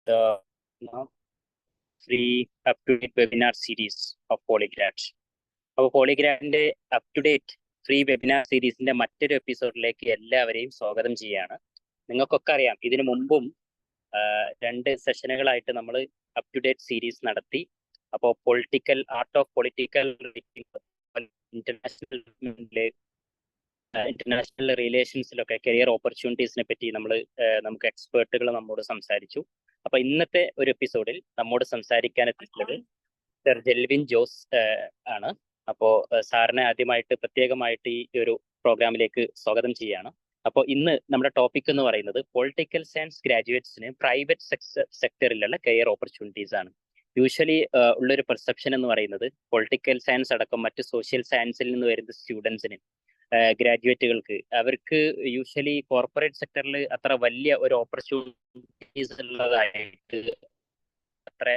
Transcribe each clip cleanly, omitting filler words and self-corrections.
the free up-to-date webinar series of Polygrad. അപ്പോൾ പോളിഗ്രാഡിന്റെ up to date free webinar സീരീസിന്റെ മറ്റൊരു എപ്പിസോഡിലേക്ക് എല്ലാവരെയും സ്വാഗതം ചെയ്യാണ്. നിങ്ങൾക്കൊക്കെ അറിയാം, ഇതിനു മുമ്പും 2 സെഷനുകളായിട്ട് നമ്മൾ അപ് ടു ഡേറ്റ് സീരീസ് നടത്തി. അപ്പോൾ ആർട്ട് ഓഫ് പൊളിറ്റിക്കൽ ഇന്റർനാഷണൽ റിലേഷൻസിലൊക്കെ കരിയർ ഓപ്പർച്യൂണിറ്റീസിനെ പറ്റി നമുക്ക് എക്സ്പേർട്ടുകൾ നമ്മോട് സംസാരിച്ചു. അപ്പൊ ഇന്നത്തെ ഒരു എപ്പിസോഡിൽ നമ്മോട് സംസാരിക്കാൻ എത്തിയിട്ടുള്ളത് സർ ജെൽവിൻ ജോസ് ആണ്. അപ്പോൾ സാറിനെ ആദ്യമായിട്ട് പ്രത്യേകമായിട്ട് ഈ ഒരു പ്രോഗ്രാമിലേക്ക് സ്വാഗതം ചെയ്യാണ്. അപ്പോൾ ഇന്ന് നമ്മുടെ ടോപ്പിക് എന്ന് പറയുന്നത് പൊളിറ്റിക്കൽ സയൻസ് ഗ്രാജുവേറ്റ്സിന് പ്രൈവറ്റ് സെക്ടറിലുള്ള കരിയർ ഓപ്പർച്യൂണിറ്റീസ് ആണ്. യൂഷ്വലി ഉള്ളൊരു പെർസെപ്ഷൻ എന്ന് പറയുന്നത് പൊളിറ്റിക്കൽ സയൻസ് അടക്കം മറ്റ് സോഷ്യൽ സയൻസിൽ നിന്ന് വരുന്ന സ്റ്റുഡൻസിന്, ഗ്രാജുവേറ്റുകൾക്ക്, അവർക്ക് യൂഷ്വലി കോർപ്പറേറ്റ് സെക്ടറിൽ അത്ര വലിയ ഒരു ഓപ്പർച്യൂണിറ്റീസ് ഉള്ളതായിട്ട് അത്ര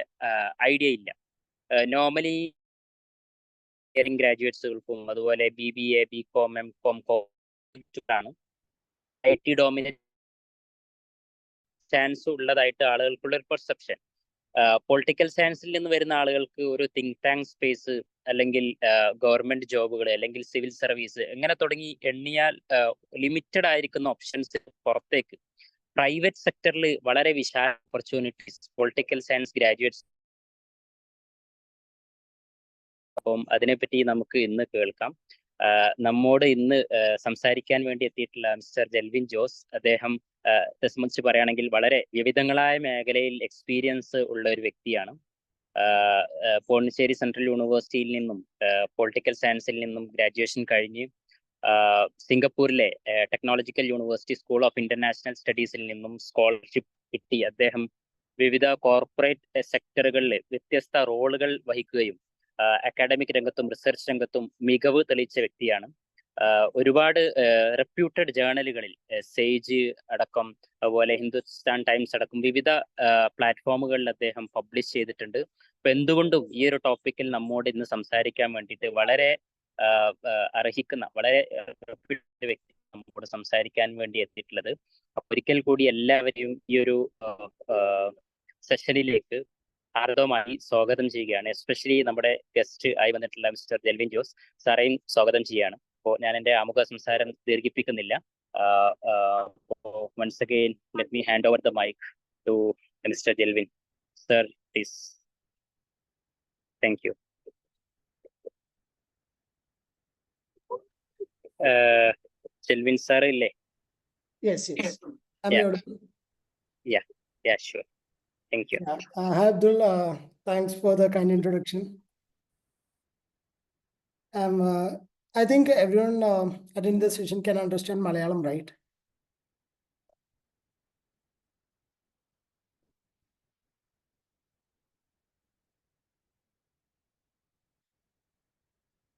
ഐഡിയ ഇല്ല. നോർമലി ഗ്രാജുവേറ്റ്സുകൾക്കും അതുപോലെ BBA, BCom, MCom ആണ് IT ഡോമിനേറ്റ് ചാൻസ് ഉള്ളതായിട്ട് ആളുകൾക്കുള്ള ഒരു പെർസെപ്ഷൻ. പൊളിറ്റിക്കൽ സയൻസിൽ നിന്ന് വരുന്ന ആളുകൾക്ക് ഒരു തിങ്ക് ടാങ്ക് സ്പേസ്, അല്ലെങ്കിൽ ഗവൺമെന്റ് ജോബുകൾ, അല്ലെങ്കിൽ സിവിൽ സർവീസ്, അങ്ങനെ തുടങ്ങി എണ്ണിയാൽ ലിമിറ്റഡ് ആയിരിക്കുന്ന ഓപ്ഷൻസ് പുറത്തേക്ക് പ്രൈവറ്റ് സെക്ടറിൽ വളരെ വിശാല ഓപ്പർച്യൂണിറ്റീസ് പൊളിറ്റിക്കൽ സയൻസ് ഗ്രാജുവേറ്റ്സ്. അപ്പം അതിനെപ്പറ്റി നമുക്ക് ഇന്ന് കേൾക്കാം. നമ്മോട് ഇന്ന് സംസാരിക്കാൻ വേണ്ടി എത്തിയിട്ടുള്ള മിസ്റ്റർ ജെൽവിൻ ജോസ്, അദ്ദേഹം സംബന്ധിച്ച് പറയുകയാണെങ്കിൽ വളരെ വിവിധങ്ങളായ മേഖലയിൽ എക്സ്പീരിയൻസ് ഉള്ള ഒരു വ്യക്തിയാണ്. പോണ്ടിച്ചേരി സെൻട്രൽ യൂണിവേഴ്സിറ്റിയിൽ നിന്നും പൊളിറ്റിക്കൽ സയൻസിൽ നിന്നും ഗ്രാജുവേഷൻ കഴിഞ്ഞ് സിംഗപ്പൂരിലെ technological university school of international സ്റ്റഡീസിൽ നിന്നും സ്കോളർഷിപ്പ് കിട്ടി അദ്ദേഹം വിവിധ കോർപ്പറേറ്റ് സെക്ടറുകളിൽ വ്യത്യസ്ത റോളുകൾ വഹിക്കുകയും അക്കാഡമിക് രംഗത്തും റിസർച്ച് രംഗത്തും മികവ് തെളിയിച്ച വ്യക്തിയാണ്. ഒരുപാട് റെപ്യൂട്ടഡ് ജേർണലുകളിൽ, സേജ് അടക്കം, അതുപോലെ ഹിന്ദുസ്ഥാൻ ടൈംസ് അടക്കം വിവിധ പ്ലാറ്റ്ഫോമുകളിൽ അദ്ദേഹം പബ്ലിഷ് ചെയ്തിട്ടുണ്ട്. അപ്പൊ എന്തുകൊണ്ടും ഈ ഒരു ടോപ്പിക്കിൽ നമ്മോട് ഇന്ന് സംസാരിക്കാൻ വേണ്ടിയിട്ട് വളരെ അർഹിക്കുന്ന, വളരെ റെപ്യൂട്ടഡ് വ്യക്തി നമ്മോട് സംസാരിക്കാൻ വേണ്ടി എത്തിയിട്ടുള്ളത്. അപ്പൊ ഒരിക്കൽ കൂടി എല്ലാവരെയും ഈ ഒരു സെഷനിലേക്ക് ഹാർദവമായി സ്വാഗതം ചെയ്യുകയാണ്. എസ്പെഷ്യലി നമ്മുടെ ഗസ്റ്റ് ആയി വന്നിട്ടുള്ള മിസ്റ്റർ ജെൽവിൻ ജോസ് സാറേയും സ്വാഗതം ചെയ്യാണ്. അപ്പോൾ ഞാൻ എൻ്റെ ആമുഖ സംസാരം ദീർഘിപ്പിക്കുന്നില്ല. Once again let me hand over the mic to mister Jelwin sir, please. Thank you. Jelwin sir ഇല്ലേ? Yes. Yeah, sure. Thank you. Hi Abdul, thanks for the kind introduction. I think everyone attending this session can understand Malayalam, right?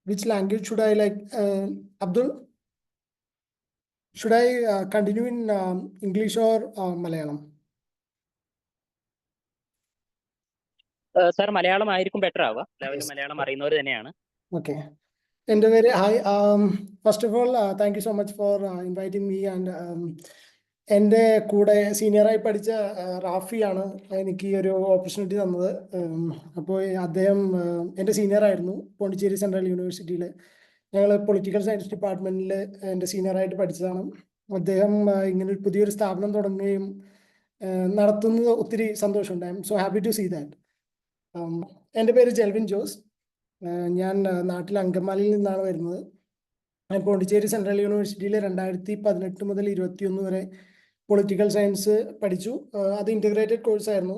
Which language should I like, Abdul? Should I continue in English or Malayalam? Sir Malayalam ആയിരിക്കും better ആവുക. എല്ലാവരും മലയാളം അറിയുന്നവർ തന്നെയാണ്. Okay. And very hi. First of all, thank you so much for inviting me. And എൻ്റെ കൂടെ സീനിയറായി പഠിച്ച റാഫിയാണ് എനിക്ക് ഈ ഒരു ഓപ്പർച്യൂണിറ്റി തന്നത്. അപ്പോൾ അദ്ദേഹം എൻ്റെ സീനിയറായിരുന്നു പോണ്ടിച്ചേരി സെൻട്രൽ യൂണിവേഴ്സിറ്റിയിൽ. ഞങ്ങൾ പൊളിറ്റിക്കൽ സയൻസ് ഡിപ്പാർട്ട്മെൻറ്റിൽ എൻ്റെ സീനിയറായിട്ട് പഠിച്ചതാണ്. അദ്ദേഹം ഇങ്ങനെ ഒരു പുതിയൊരു സ്ഥാപനം തുടങ്ങുകയും നടത്തുന്നത് ഒത്തിരി സന്തോഷമുണ്ട്. I am so happy to see that. എൻ്റെ പേര് ജെൽവിൻ ജോസ്. ഞാൻ നാട്ടിൽ അങ്കമാലിയിൽ നിന്നാണ് വരുന്നത്. ഞാൻ പോണ്ടിച്ചേരി സെൻട്രൽ യൂണിവേഴ്സിറ്റിയിൽ 2018 മുതൽ 2021 വരെ പൊളിറ്റിക്കൽ സയൻസ് പഠിച്ചു. അത് ഇൻ്റഗ്രേറ്റഡ് കോഴ്സായിരുന്നു.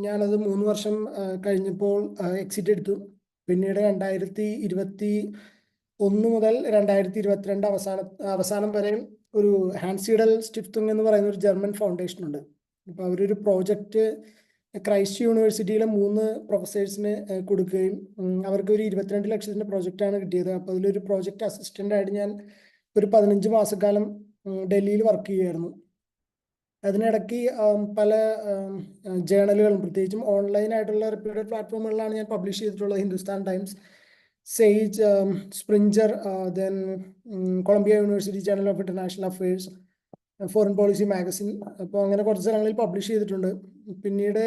ഞാനത് 3 വർഷം കഴിഞ്ഞപ്പോൾ എക്സിറ്റ് എടുത്തു. പിന്നീട് 2021 മുതൽ 2022 അവസാനം വരെ ഒരു ഹാൻസ് സീഡൽ സ്റ്റിഫ്റ്റിംഗ് എന്ന് പറയുന്ന ഒരു ജർമ്മൻ ഫൗണ്ടേഷൻ ഉണ്ട്. അപ്പോൾ അവരൊരു പ്രോജക്റ്റ് ക്രൈസ്റ്റ് യൂണിവേഴ്സിറ്റിയിലെ 3 പ്രൊഫസേഴ്സിന് കൊടുക്കുകയും അവർക്ക് ഒരു 22 ലക്ഷത്തിൻ്റെ പ്രോജക്റ്റാണ് കിട്ടിയത്. അപ്പോൾ അതിലൊരു പ്രോജക്റ്റ് അസിസ്റ്റൻ്റായിട്ട് ഞാൻ ഒരു 15 മാസക്കാലം ഡൽഹിയിൽ വർക്ക് ചെയ്യുമായിരുന്നു. അതിനിടയ്ക്ക് പല ജേണലുകളും, പ്രത്യേകിച്ചും ഓൺലൈനായിട്ടുള്ള റെപ്യൂട്ടഡ് പ്ലാറ്റ്ഫോമുകളിലാണ് ഞാൻ പബ്ലിഷ് ചെയ്തിട്ടുള്ളത്. Hindustan Times, Sage, Springer, then Columbia University journal of international affairs, foreign policy magazine. അപ്പോൾ അങ്ങനെ കുറച്ച് സ്ഥലങ്ങളിൽ പബ്ലിഷ് ചെയ്തിട്ടുണ്ട്. പിന്നീട്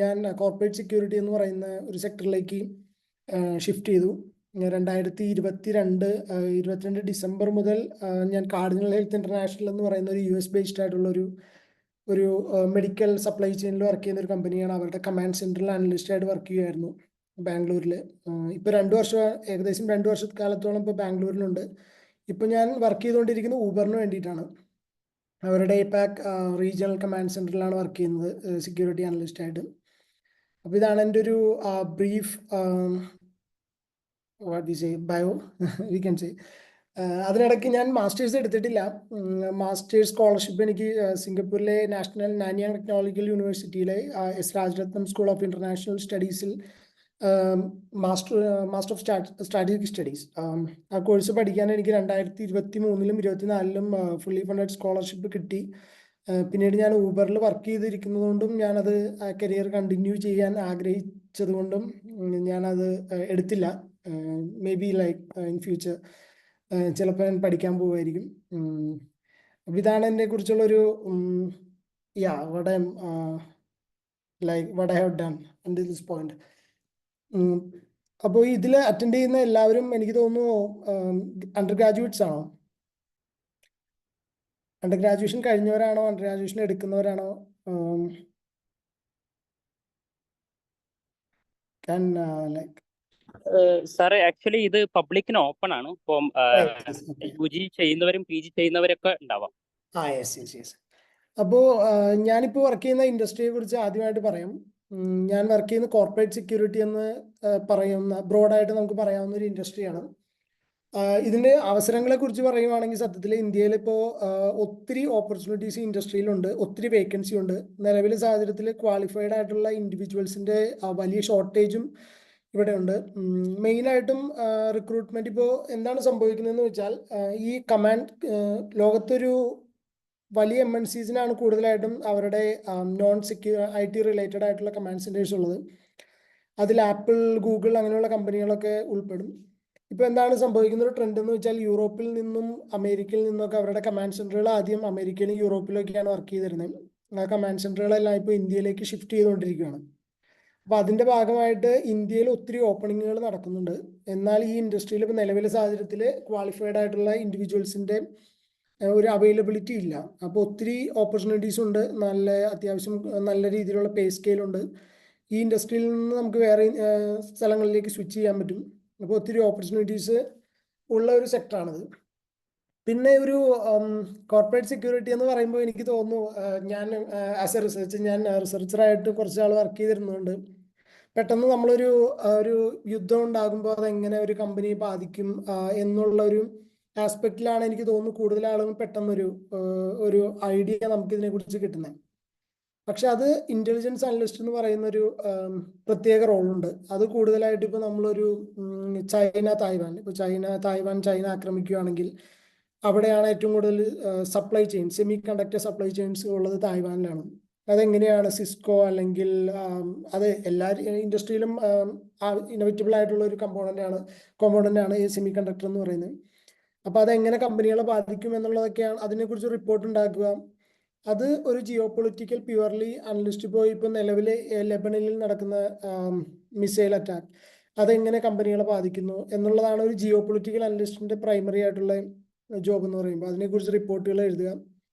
ഞാൻ കോർപ്പറേറ്റ് സെക്യൂരിറ്റി എന്ന് പറയുന്ന ഒരു സെക്ടറിലേക്ക് ഷിഫ്റ്റ് ചെയ്തു. 2022 ഡിസംബർ മുതൽ ഞാൻ കാർഡിനൽ ഹെൽത്ത് ഇന്റർനാഷണൽ എന്ന് പറയുന്ന ഒരു US ബേസ്ഡ് ആയിട്ടുള്ള ഒരു മെഡിക്കൽ സപ്ലൈ ചെയിനിൽ വർക്ക് ചെയ്യുന്ന ഒരു കമ്പനിയാണ്. അവരുടെ കമാൻഡ് സെൻട്രൽ അനലിസ്റ്റ് ആയിട്ട് വർക്ക് ചെയ്യുമായിരുന്നു ബാംഗ്ലൂരിൽ. ഇപ്പോൾ ഏകദേശം 2 വർഷക്കാലത്തോളം ഇപ്പോൾ ബാംഗ്ലൂരിലുണ്ട്. ഇപ്പോൾ ഞാൻ വർക്ക് ചെയ്തുകൊണ്ടിരിക്കുന്ന ഊബറിന് വേണ്ടിയിട്ടാണ്. അവരുടെ APAC റീജിയണൽ കമാൻഡ് സെൻറ്ററിലാണ് വർക്ക് ചെയ്യുന്നത് സെക്യൂരിറ്റി അനലിസ്റ്റ് ആയിട്ട്. അപ്പോൾ ഇതാണ് എൻ്റെ ഒരു brief what we say bio we can say. അതിനിടയ്ക്ക് ഞാൻ മാസ്റ്റേഴ്സ് എടുത്തിട്ടില്ല. മാസ്റ്റേഴ്സ് സ്കോളർഷിപ്പ് എനിക്ക് സിംഗപ്പൂരിലെ നാഷണൽ നാനിയാങ് ടെക്നോളജിക്കൽ യൂണിവേഴ്സിറ്റിയിലെ S Rajaratnam school of international സ്റ്റഡീസിൽ മാസ്റ്റർ ഓഫ് സ്ട്രാറ്റജിക് സ്റ്റഡീസ് ആ കോഴ്സ് പഠിക്കാൻ എനിക്ക് 2023-ലും 2024-ലും ഫുള്ളി ഫണ്ടഡ് സ്കോളർഷിപ്പ് കിട്ടി. പിന്നീട് ഞാൻ ഊബറിൽ വർക്ക് ചെയ്തിരിക്കുന്നതുകൊണ്ടും ഞാനത് കരിയർ കണ്ടിന്യൂ ചെയ്യാൻ ആഗ്രഹിച്ചതുകൊണ്ടും ഞാനത് എടുത്തില്ല. May be like in future ചിലപ്പോൾ ഞാൻ പഠിക്കാൻ പോവുമായിരിക്കും. അപ്പോൾ ഇതാണ് എന്നെ കുറിച്ചുള്ളൊരു what I have done until this point. അപ്പോൾ ഇതിൽ അറ്റൻഡ് ചെയ്യുന്ന എല്ലാവരും എനിക്ക് തോന്നുന്നു അണ്ടർ ഗ്രാജുവേറ്റ്സ് ആണോ? അണ്ടർ ഗ്രാജുവേഷൻ കഴിഞ്ഞവരാണോ? അണ്ടർ ഗ്രാജുവേഷൻ എടുക്കുന്നവരാണോ? സാറേ ആക്ച്വലി ഇത് പബ്ലിക്കിന് ഓപ്പൺ ആണ്. ഇപ്പം UG ചെയ്യുന്നവരും PG ചെയ്യുന്നവരൊക്കെ ഉണ്ടാവാം. അപ്പോൾ ഞാനിപ്പോൾ വർക്ക് ചെയ്യുന്ന ഇൻഡസ്ട്രിയെ കുറിച്ച് ആദ്യമായിട്ട് പറയാം. ഞാൻ വർക്ക് ചെയ്യുന്ന കോർപ്പറേറ്റ് സെക്യൂരിറ്റി എന്ന് പറയുന്ന ബ്രോഡായിട്ട് നമുക്ക് പറയാവുന്ന ഒരു ഇൻഡസ്ട്രിയാണ്. ഇതിൻ്റെ അവസരങ്ങളെ കുറിച്ച് പറയുവാണെങ്കിൽ സത്യത്തിൽ ഇന്ത്യയിൽ ഇപ്പോൾ ഒത്തിരി ഓപ്പർച്യൂണിറ്റീസ് ഇൻഡസ്ട്രിയിലുണ്ട്, ഒത്തിരി വേക്കൻസി ഉണ്ട്. നിലവിലെ സാഹചര്യത്തിൽ ക്വാളിഫൈഡ് ആയിട്ടുള്ള ഇൻഡിവിജ്വൽസിൻ്റെ വലിയ ഷോർട്ടേജും ഇവിടെ ഉണ്ട്. മെയിനായിട്ടും റിക്രൂട്ട്മെന്റ് ഇപ്പോൾ എന്താണ് സംഭവിക്കുന്നതെന്ന് വെച്ചാൽ ഈ ലോകത്തൊരു വലിയ MNCസിനാണ് കൂടുതലായിട്ടും അവരുടെ നോൺ IT റിലേറ്റഡ് ആയിട്ടുള്ള കമാൻഡ് സെന്റേഴ്സ് ഉള്ളത്. അതിൽ ആപ്പിൾ, ഗൂഗിൾ അങ്ങനെയുള്ള കമ്പനികളൊക്കെ ഉൾപ്പെടും. ഇപ്പോൾ എന്താണ് സംഭവിക്കുന്ന ഒരു ട്രെൻഡ് എന്ന് വെച്ചാൽ യൂറോപ്പിൽ നിന്നും അമേരിക്കയിൽ നിന്നൊക്കെ അവരുടെ കമാൻഡ് സെന്ററുകൾ ആദ്യം അമേരിക്കയിലും യൂറോപ്പിലൊക്കെയാണ് വർക്ക് ചെയ്തിരുന്നത്. ആ കമാൻഡ് സെന്ററുകളെല്ലാം ഇപ്പോൾ ഇന്ത്യയിലേക്ക് ഷിഫ്റ്റ് ചെയ്തുകൊണ്ടിരിക്കുകയാണ്. അപ്പോൾ അതിൻ്റെ ഭാഗമായിട്ട് ഇന്ത്യയിൽ ഒത്തിരി ഓപ്പണിങ്ങുകൾ നടക്കുന്നുണ്ട്. എന്നാൽ ഈ ഇൻഡസ്ട്രിയിൽ ഇപ്പോൾ നിലവിലെ സാഹചര്യത്തിൽ ക്വാളിഫൈഡ് ആയിട്ടുള്ള ഇൻഡിവിജ്വൽസിൻ്റെ ഒരു അവൈലബിലിറ്റി ഇല്ല. അപ്പോൾ ഒത്തിരി ഓപ്പർച്യൂണിറ്റീസ് ഉണ്ട്, അത്യാവശ്യം നല്ല രീതിയിലുള്ള പേ സ്കെയിലുണ്ട്. ഈ ഇൻഡസ്ട്രിയിൽ നിന്ന് നമുക്ക് വേറെ സ്ഥലങ്ങളിലേക്ക് സ്വിച്ച് ചെയ്യാൻ പറ്റും. അപ്പോൾ ഒത്തിരി ഓപ്പർച്യൂണിറ്റീസ് ഉള്ള ഒരു സെക്ടറാണിത്. പിന്നെ ഒരു കോർപ്പറേറ്റ് സെക്യൂരിറ്റി എന്ന് പറയുമ്പോൾ എനിക്ക് തോന്നുന്നു ഞാൻ റിസർച്ചറായിട്ട് കുറച്ച് നാൾ വർക്ക് ചെയ്തിരുന്നുണ്ട്. പെട്ടെന്ന് നമ്മളൊരു യുദ്ധം ഉണ്ടാകുമ്പോൾ അതെങ്ങനെ ഒരു കമ്പനിയെ ബാധിക്കും എന്നുള്ള ഒരു ആസ്പെക്റ്റിലാണ് എനിക്ക് തോന്നുന്നു കൂടുതൽ ആളുകൾ പെട്ടെന്നൊരു ഐഡിയ നമുക്ക് ഇതിനെക്കുറിച്ച് കിട്ടുന്നത്. പക്ഷെ അത് ഇന്റലിജൻസ് അനലിസ്റ്റ് എന്ന് പറയുന്ന ഒരു പ്രത്യേക റോളുണ്ട്. അത് കൂടുതലായിട്ട് ഇപ്പോൾ നമ്മളൊരു ചൈന ആക്രമിക്കുകയാണെങ്കിൽ അവിടെയാണ് ഏറ്റവും കൂടുതൽ supply chain, semi conductor supply chains ഉള്ളത് തായ്വാനിലാണ്. അതെങ്ങനെയാണ് സിസ്കോ അല്ലെങ്കിൽ അത് എല്ലാ ഇൻഡസ്ട്രിയിലും ഇന്നോവേറ്റബിൾ ആയിട്ടുള്ള ഒരു കോമ്പോണൻ്റാണ് ഈ സെമി കണ്ടക്ടർ എന്ന് പറയുന്നത്. അപ്പോൾ അതെങ്ങനെ കമ്പനികളെ ബാധിക്കും എന്നുള്ളതൊക്കെയാണ് അതിനെക്കുറിച്ച് റിപ്പോർട്ട് ഉണ്ടാക്കുക. അത് ഒരു ജിയോ പൊളിറ്റിക്കൽ പ്യുവർലി അനലിസ്റ്റ് ഇപ്പോൾ നിലവിൽ ലെബനനിൽ നടക്കുന്ന മിസൈൽ അറ്റാക്ക് അതെങ്ങനെ കമ്പനികളെ ബാധിക്കുന്നു എന്നുള്ളതാണ് ഒരു ജിയോ പൊളിറ്റിക്കൽ അനലിസ്റ്റിന്റെ പ്രൈമറി ആയിട്ടുള്ള ജോബ് എന്ന് പറയുമ്പോൾ അതിനെക്കുറിച്ച് റിപ്പോർട്ടുകൾ എഴുതുക.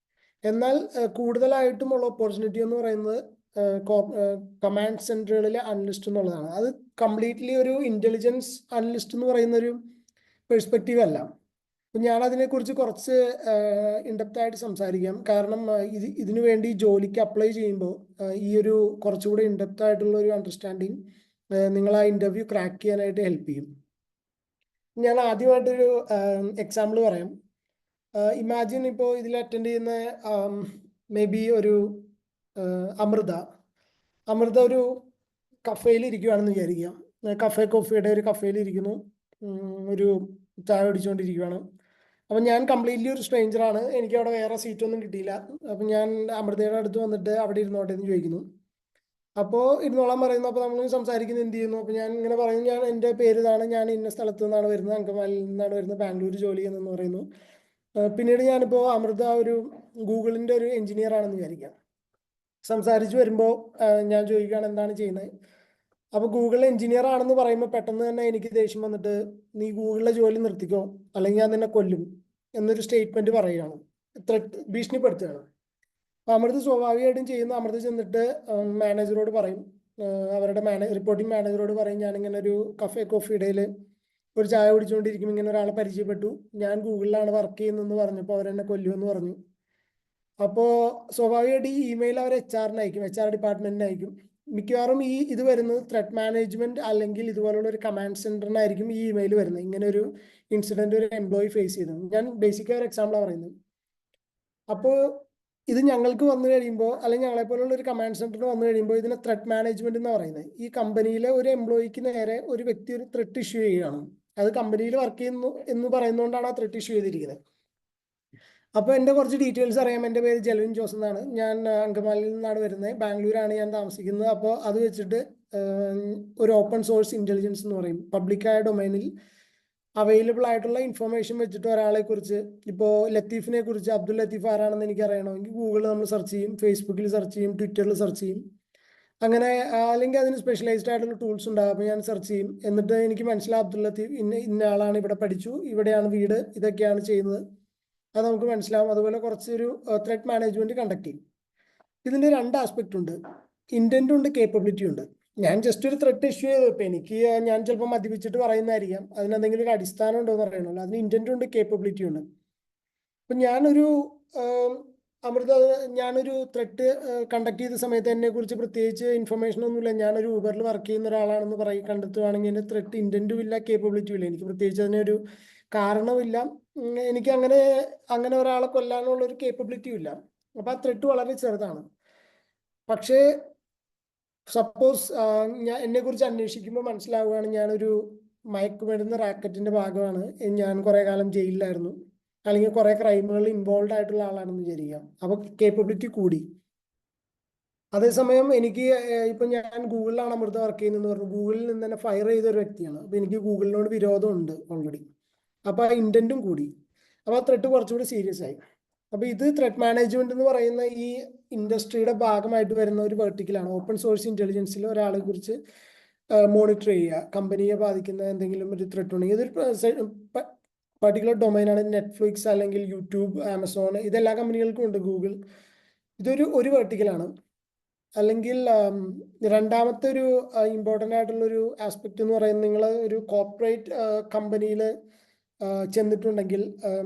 എന്നാൽ കൂടുതലായിട്ടുമുള്ള ഓപ്പർച്യൂണിറ്റി എന്ന് പറയുന്നത് കമാൻഡ് സെന്ററുകളിലെ അനലിസ്റ്റ് എന്നുള്ളതാണ്. അത് കംപ്ലീറ്റ്ലി ഒരു ഇന്റലിജൻസ് അനലിസ്റ്റ് എന്ന് പറയുന്ന ഒരു പെർസ്പെക്റ്റീവ് അല്ല. അപ്പം ഞാൻ അതിനെക്കുറിച്ച് കുറച്ച് ഇൻഡെപ്ത് ആയിട്ട് സംസാരിക്കാം. കാരണം ഇതിനു വേണ്ടി ജോലിക്ക് അപ്ലൈ ചെയ്യുമ്പോൾ ഈ ഒരു കുറച്ചുകൂടി ഇൻഡെപ്ത് ആയിട്ടുള്ള ഒരു അണ്ടർസ്റ്റാൻഡിങ് നിങ്ങൾ ആ ഇന്റർവ്യൂ ക്രാക്ക് ചെയ്യാനായിട്ട് ഹെൽപ്പ് ചെയ്യും. ഞാൻ ആദ്യമായിട്ടൊരു എക്സാമ്പിൾ പറയാം. ഇമാജിൻ ഇപ്പോൾ ഇതിൽ അറ്റൻഡ് ചെയ്യുന്ന മേ ബി ഒരു അമൃത ഒരു കഫേയിൽ ഇരിക്കുകയാണെന്ന് വിചാരിക്കാം. കോഫിയുടെ ഒരു കഫേയിൽ ഇരിക്കുന്നു, ഒരു ചായ കുടിച്ചുകൊണ്ടിരിക്കുകയാണ്. അപ്പം ഞാൻ കംപ്ലീറ്റ്ലി ഒരു സ്ട്രേഞ്ചറാണ്, എനിക്ക് അവിടെ വേറെ സീറ്റൊന്നും കിട്ടിയില്ല. അപ്പം ഞാൻ അമൃതയുടെ അടുത്ത് വന്നിട്ട് അവിടെ ഇരുന്നോട്ടെ എന്ന് ചോദിക്കുന്നു. അപ്പോൾ ഇരുന്നോളാൻ പറയുന്നു. അപ്പോൾ നമ്മൾ സംസാരിക്കുന്നത് എന്ത് ചെയ്യുന്നു. അപ്പോൾ ഞാൻ ഇങ്ങനെ പറയുന്നു, ഞാൻ എൻ്റെ പേര് ഇതാണ്, ഞാൻ ഇന്ന സ്ഥലത്ത് നിന്നാണ് വരുന്നത്, അങ്കമാലിയിൽ നിന്നാണ് വരുന്നത്, ബാംഗ്ലൂർ ജോലി ചെയ്യുന്നതെന്ന് പറയുന്നു. പിന്നീട് ഞാനിപ്പോൾ അമൃത ഒരു ഗൂഗിളിൻ്റെ ഒരു എഞ്ചിനീയർ ആണെന്ന് വിചാരിക്കാം. സംസാരിച്ച് വരുമ്പോൾ ഞാൻ ചോദിക്കുകയാണ് എന്താണ് ചെയ്യുന്നത്. അപ്പോൾ ഗൂഗിൾ എഞ്ചിനീയർ ആണെന്ന് പറയുമ്പോൾ പെട്ടെന്ന് തന്നെ എനിക്ക് ദേഷ്യം വന്നിട്ട് നീ ഗൂഗിളിലെ ജോലി നിർത്തിക്കോ അല്ലെങ്കിൽ ഞാൻ നിന്നെ കൊല്ലും എന്നൊരു സ്റ്റേറ്റ്മെന്റ് പറയുകയാണ്, ഭീഷണിപ്പെടുത്തുകയാണ്. അപ്പോൾ അമൃത് സ്വാഭാവികമായിട്ടും ചെയ്യുന്ന അമൃത് ചെന്നിട്ട് മാനേജറോട് പറയും, അവരുടെ റിപ്പോർട്ടിംഗ് മാനേജറോട് പറയും ഞാനിങ്ങനെ ഒരു കോഫി ഡേയിൽ ഒരു ചായ കുടിച്ചുകൊണ്ടിരിക്കും, ഇങ്ങനെ ഒരാളെ പരിചയപ്പെട്ടു, ഞാൻ ഗൂഗിളിലാണ് വർക്ക് ചെയ്യുന്നതെന്ന് പറഞ്ഞപ്പോൾ അവരെന്നെ കൊല്ലുമെന്ന് പറഞ്ഞു. അപ്പോൾ സ്വാഭാവികമായിട്ട് ഈ ഇമെയിൽ അവർ HR-ന് അയക്കും, HR ഡിപ്പാർട്ട്മെന്റിന് അയക്കും. മിക്കവാറും ഇത് വരുന്നത് ത്രെറ്റ് മാനേജ്മെന്റ് അല്ലെങ്കിൽ ഇതുപോലുള്ള ഒരു കമാൻഡ് സെന്ററിനായിരിക്കും ഈ ഇമെയിൽ വരുന്നത്. ഇങ്ങനെ ഒരു ഇൻസിഡന്റ് ഒരു എംപ്ലോയി ഫേസ് ചെയ്തത് ഞാൻ ബേസിക് ഒരു എക്സാമ്പിളാണ് പറയുന്നത്. അപ്പോൾ ഇത് ഞങ്ങൾക്ക് വന്നു കഴിയുമ്പോൾ അല്ലെങ്കിൽ ഞങ്ങളെ പോലുള്ള ഒരു കമാൻഡ് സെന്ററിന് വന്നു കഴിയുമ്പോൾ ഇതിനെ ത്രെറ്റ് മാനേജ്മെന്റ് എന്ന് പറയുന്നത്. ഈ കമ്പനിയിലെ ഒരു എംപ്ലോയിക്ക് നേരെ ഒരു വ്യക്തി ഒരു ത്രെറ്റ് ഇഷ്യൂ ചെയ്യുകയാണ്. അത് കമ്പനിയിൽ വർക്ക് ചെയ്യുന്നു എന്ന് പറയുന്നതുകൊണ്ടാണ് ആ ത്രെറ്റ് ഇഷ്യൂ ചെയ്തിരിക്കുന്നത്. അപ്പോൾ എൻ്റെ കുറച്ച് ഡീറ്റെയിൽസ് അറിയാം. എൻ്റെ പേര് ജെൽവിൻ ജോസ് എന്നാണ്. ഞാൻ അങ്കമാലിയിൽ നിന്നാണ് വരുന്നത്. ബാംഗ്ലൂരാണ് ഞാൻ താമസിക്കുന്നത്. അപ്പോൾ അത് വെച്ചിട്ട് ഒരു ഓപ്പൺ സോഴ്സ് ഇൻ്റലിജൻസ് എന്ന് പറയും, പബ്ലിക്കായ ഡൊമൈനിൽ അവൈലബിൾ ആയിട്ടുള്ള ഇൻഫർമേഷൻ വെച്ചിട്ട് ഒരാളെ കുറിച്ച്, ഇപ്പോൾ ലത്തീഫിനെ കുറിച്ച്, അബ്ദുൽ ലത്തീഫ് ആരാണെന്ന് എനിക്ക് അറിയണമെങ്കിൽ ഗൂഗിളിൽ നമ്മൾ സെർച്ച് ചെയ്യും, ഫേസ്ബുക്കിൽ സെർച്ച് ചെയ്യും, ട്വിറ്ററിൽ സെർച്ച് ചെയ്യും. അങ്ങനെ അല്ലെങ്കിൽ അതിന് സ്പെഷ്യലൈസ്ഡ് ആയിട്ടുള്ള ടൂൾസ് ഉണ്ടാകും. അപ്പോൾ ഞാൻ സെർച്ച് ചെയ്യും. എന്നിട്ട് എനിക്ക് മനസ്സിലാവും അബ്ദുൽ ലത്തീഫ് ഇന്ന ആളാണ്, ഇവിടെ പഠിച്ചു, ഇവിടെയാണ് വീട്, ഇതൊക്കെയാണ് ചെയ്യുന്നത്, അത് നമുക്ക് മനസ്സിലാവും. അതുപോലെ കുറച്ചൊരു ത്രെറ്റ് മാനേജ്മെന്റ് കണ്ടക്ട് ചെയ്യും. ഇതിൻ്റെ 2 ആസ്പെക്ട് ഉണ്ട്, ഇന്റന്റും ഉണ്ട്, കേപ്പബിലിറ്റി ഉണ്ട്. ഞാൻ ജസ്റ്റ് ഒരു ത്രെറ്റ് ഇഷ്യൂ ചെയ്തു, ഇപ്പം എനിക്ക് ഞാൻ ചിലപ്പോൾ മദ്യപിച്ചിട്ട് പറയുന്നതായിരിക്കാം, അതിനെന്തെങ്കിലും ഒരു അടിസ്ഥാനം ഉണ്ടോ എന്ന് അറിയണമല്ലോ. അതിന് ഇന്റന്റും ഉണ്ട്, കേപ്പബിലിറ്റി ഉണ്ട്. അപ്പം ഞാനൊരു അമൃത ഞാനൊരു ത്രെറ്റ് കണ്ടക്ട് ചെയ്ത സമയത്ത് എന്നെ കുറിച്ച് പ്രത്യേകിച്ച് ഇൻഫർമേഷൻ ഒന്നുമില്ല, ഞാനൊരു ഊബറിൽ വർക്ക് ചെയ്യുന്ന ഒരാളാണെന്ന് കണ്ടെത്തുവാണെങ്കിൽ എൻ്റെ ത്രെറ്റ് ഇന്റന്റും ഇല്ല, കേപ്പബിലിറ്റിയും ഇല്ല, എനിക്ക് പ്രത്യേകിച്ച് അതിനൊരു കാരണമില്ല, എനിക്ക് അങ്ങനെ ഒരാളെ കൊല്ലാനുള്ള ഒരു കേപ്പബിലിറ്റിയും ഇല്ല. അപ്പൊ ആ ത്രെട്ട് വളരെ ചെറുതാണ്. പക്ഷേ സപ്പോസ് എന്നെ കുറിച്ച് അന്വേഷിക്കുമ്പോൾ മനസ്സിലാവുകയാണ് ഞാനൊരു മയക്കുമരുന്ന് റാക്കറ്റിന്റെ ഭാഗമാണ്, ഞാൻ കുറെ കാലം ജയിലിലായിരുന്നു, അല്ലെങ്കിൽ കുറെ ക്രൈമുകളിൽ ഇൻവോൾവ് ആയിട്ടുള്ള ആളാണെന്ന് വിചാരിക്കാം. അപ്പൊ കേപ്പബിലിറ്റി കൂടി. അതേസമയം എനിക്ക് ഇപ്പൊ ഞാൻ ഗൂഗിളിലാണ് അമൃത വർക്ക് ചെയ്യുന്നതെന്ന് പറഞ്ഞു, ഗൂഗിളിൽ നിന്ന് തന്നെ ഫയർ ചെയ്ത ഒരു വ്യക്തിയാണ്. അപ്പൊ എനിക്ക് ഗൂഗിളിനോട് വിരോധമുണ്ട് ഓൾറെഡി. അപ്പൊ ആ ഇന്റന്റും കൂടി. അപ്പൊ ആ ത്രെട്ട് കുറച്ചുകൂടി സീരിയസ് ആയി. അപ്പൊ ഇത് ത്രെറ്റ് മാനേജ്മെന്റ് എന്ന് പറയുന്ന ഈ ഇൻഡസ്ട്രിയുടെ ഭാഗമായിട്ട് വരുന്ന ഒരു വെർട്ടിക്കലാണ്. ഓപ്പൺ സോഴ്സ് ഇന്റലിജൻസിൽ ഒരാളെ കുറിച്ച് മോണിറ്റർ ചെയ്യുക, കമ്പനിയെ ബാധിക്കുന്ന എന്തെങ്കിലും ഒരു ത്രെറ്റ് ഉണ്ടെങ്കിൽ. ഇതൊരു പർട്ടിക്കുലർ ഡൊമൈനാണ്. നെറ്റ്ഫ്ലിക്സ് അല്ലെങ്കിൽ യൂട്യൂബ്, ആമസോൺ, ഇതെല്ലാ കമ്പനികൾക്കും ഉണ്ട്, ഗൂഗിൾ. ഇതൊരു വെർട്ടിക്കലാണ്. അല്ലെങ്കിൽ രണ്ടാമത്തെ ഒരു ഇമ്പോർട്ടൻ്റ് ആയിട്ടുള്ളൊരു ആസ്പെക്ട് എന്ന് പറയുന്നത്, നിങ്ങൾ ഒരു കോർപ്പറേറ്റ് കമ്പനിയിൽ ചെന്നിട്ടുണ്ടെങ്കിൽ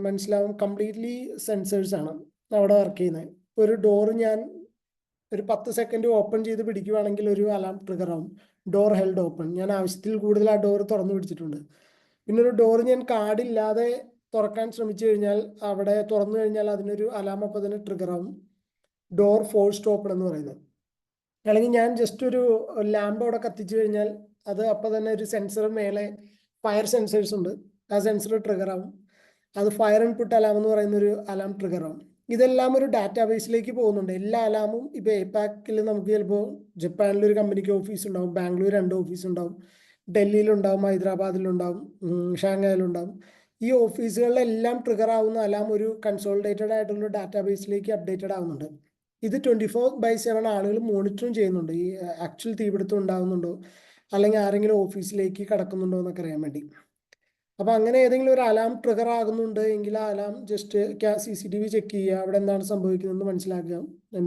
മനസ്സിലാവും, കംപ്ലീറ്റ്ലി സെൻസേഴ്സ് ആണ് അവിടെ വർക്ക് ചെയ്യുന്നത്. ഒരു ഡോറ് ഞാൻ ഒരു 10 സെക്കൻഡ് ഓപ്പൺ ചെയ്ത് പിടിക്കുവാണെങ്കിൽ ഒരു അലാം ട്രിഗർ ആവും, ഡോർ ഹെൽഡ് ഓപ്പൺ. ഞാൻ ആവശ്യത്തിൽ കൂടുതൽ ആ ഡോർ തുറന്നു പിടിച്ചിട്ടുണ്ട്. പിന്നെ ഒരു ഡോർ ഞാൻ കാർഡില്ലാതെ തുറക്കാൻ ശ്രമിച്ചു കഴിഞ്ഞാൽ, അവിടെ തുറന്നു കഴിഞ്ഞാൽ അതിനൊരു അലാം അപ്പം തന്നെ ട്രിഗർ ആവും, ഡോർ ഫോഴ്സ്ഡ് ഓപ്പൺ എന്ന് പറയുന്നത്. അല്ലെങ്കിൽ ഞാൻ ജസ്റ്റ് ഒരു ലാമ്പ് അവിടെ കത്തിച്ചു കഴിഞ്ഞാൽ അത് അപ്പം തന്നെ ഒരു സെൻസർ മേലെ, ഫയർ സെൻസേഴ്സ് ഉണ്ട്, ആ സെൻസർ ട്രിഗർ ആവും, അത് ഫയർ ഇൻപുട്ട് അലാം എന്ന് പറയുന്ന ഒരു അലാം ട്രിഗർ ആവും. ഇതെല്ലാം ഒരു ഡാറ്റാബേസിലേക്ക് പോകുന്നുണ്ട്. എല്ലാ അലാമും ഇപ്പോൾ APAC-ൽ നമുക്ക് ചിലപ്പോൾ ജപ്പാനിൽ ഒരു കമ്പനിക്ക് ഓഫീസ് ഉണ്ടാവും, ബാംഗ്ലൂർ 2 ഓഫീസ് ഉണ്ടാവും, ഡൽഹിയിലുണ്ടാവും, ഹൈദരാബാദിലുണ്ടാവും, ഷാങ്ഹായിലുണ്ടാവും. ഈ ഓഫീസുകളിലെല്ലാം ട്രിഗർ ആവുന്ന അലാം ഒരു കൺസോളിഡേറ്റഡ് ആയിട്ടുള്ള ഡാറ്റാബേസിലേക്ക് അപ്ഡേറ്റഡ് ആവുന്നുണ്ട്. ഇത് 24/7 ആളുകൾ മോണിറ്ററും ചെയ്യുന്നുണ്ട്, ഈ ആക്ച്വൽ തീപിടുത്തം ഉണ്ടാകുന്നുണ്ടോ അല്ലെങ്കിൽ ആരെങ്കിലും ഓഫീസിലേക്ക് കടക്കുന്നുണ്ടോ എന്നൊക്കെ അറിയാൻ വേണ്ടി. അപ്പൊ അങ്ങനെ ഏതെങ്കിലും ഒരു അലാം ട്രിഗർ ആകുന്നുണ്ട് എങ്കിൽ ആ അലാം ജസ്റ്റ് CCTV ചെക്ക് ചെയ്യുക, അവിടെ എന്താണ് സംഭവിക്കുന്നതെന്ന് മനസ്സിലാക്കുക.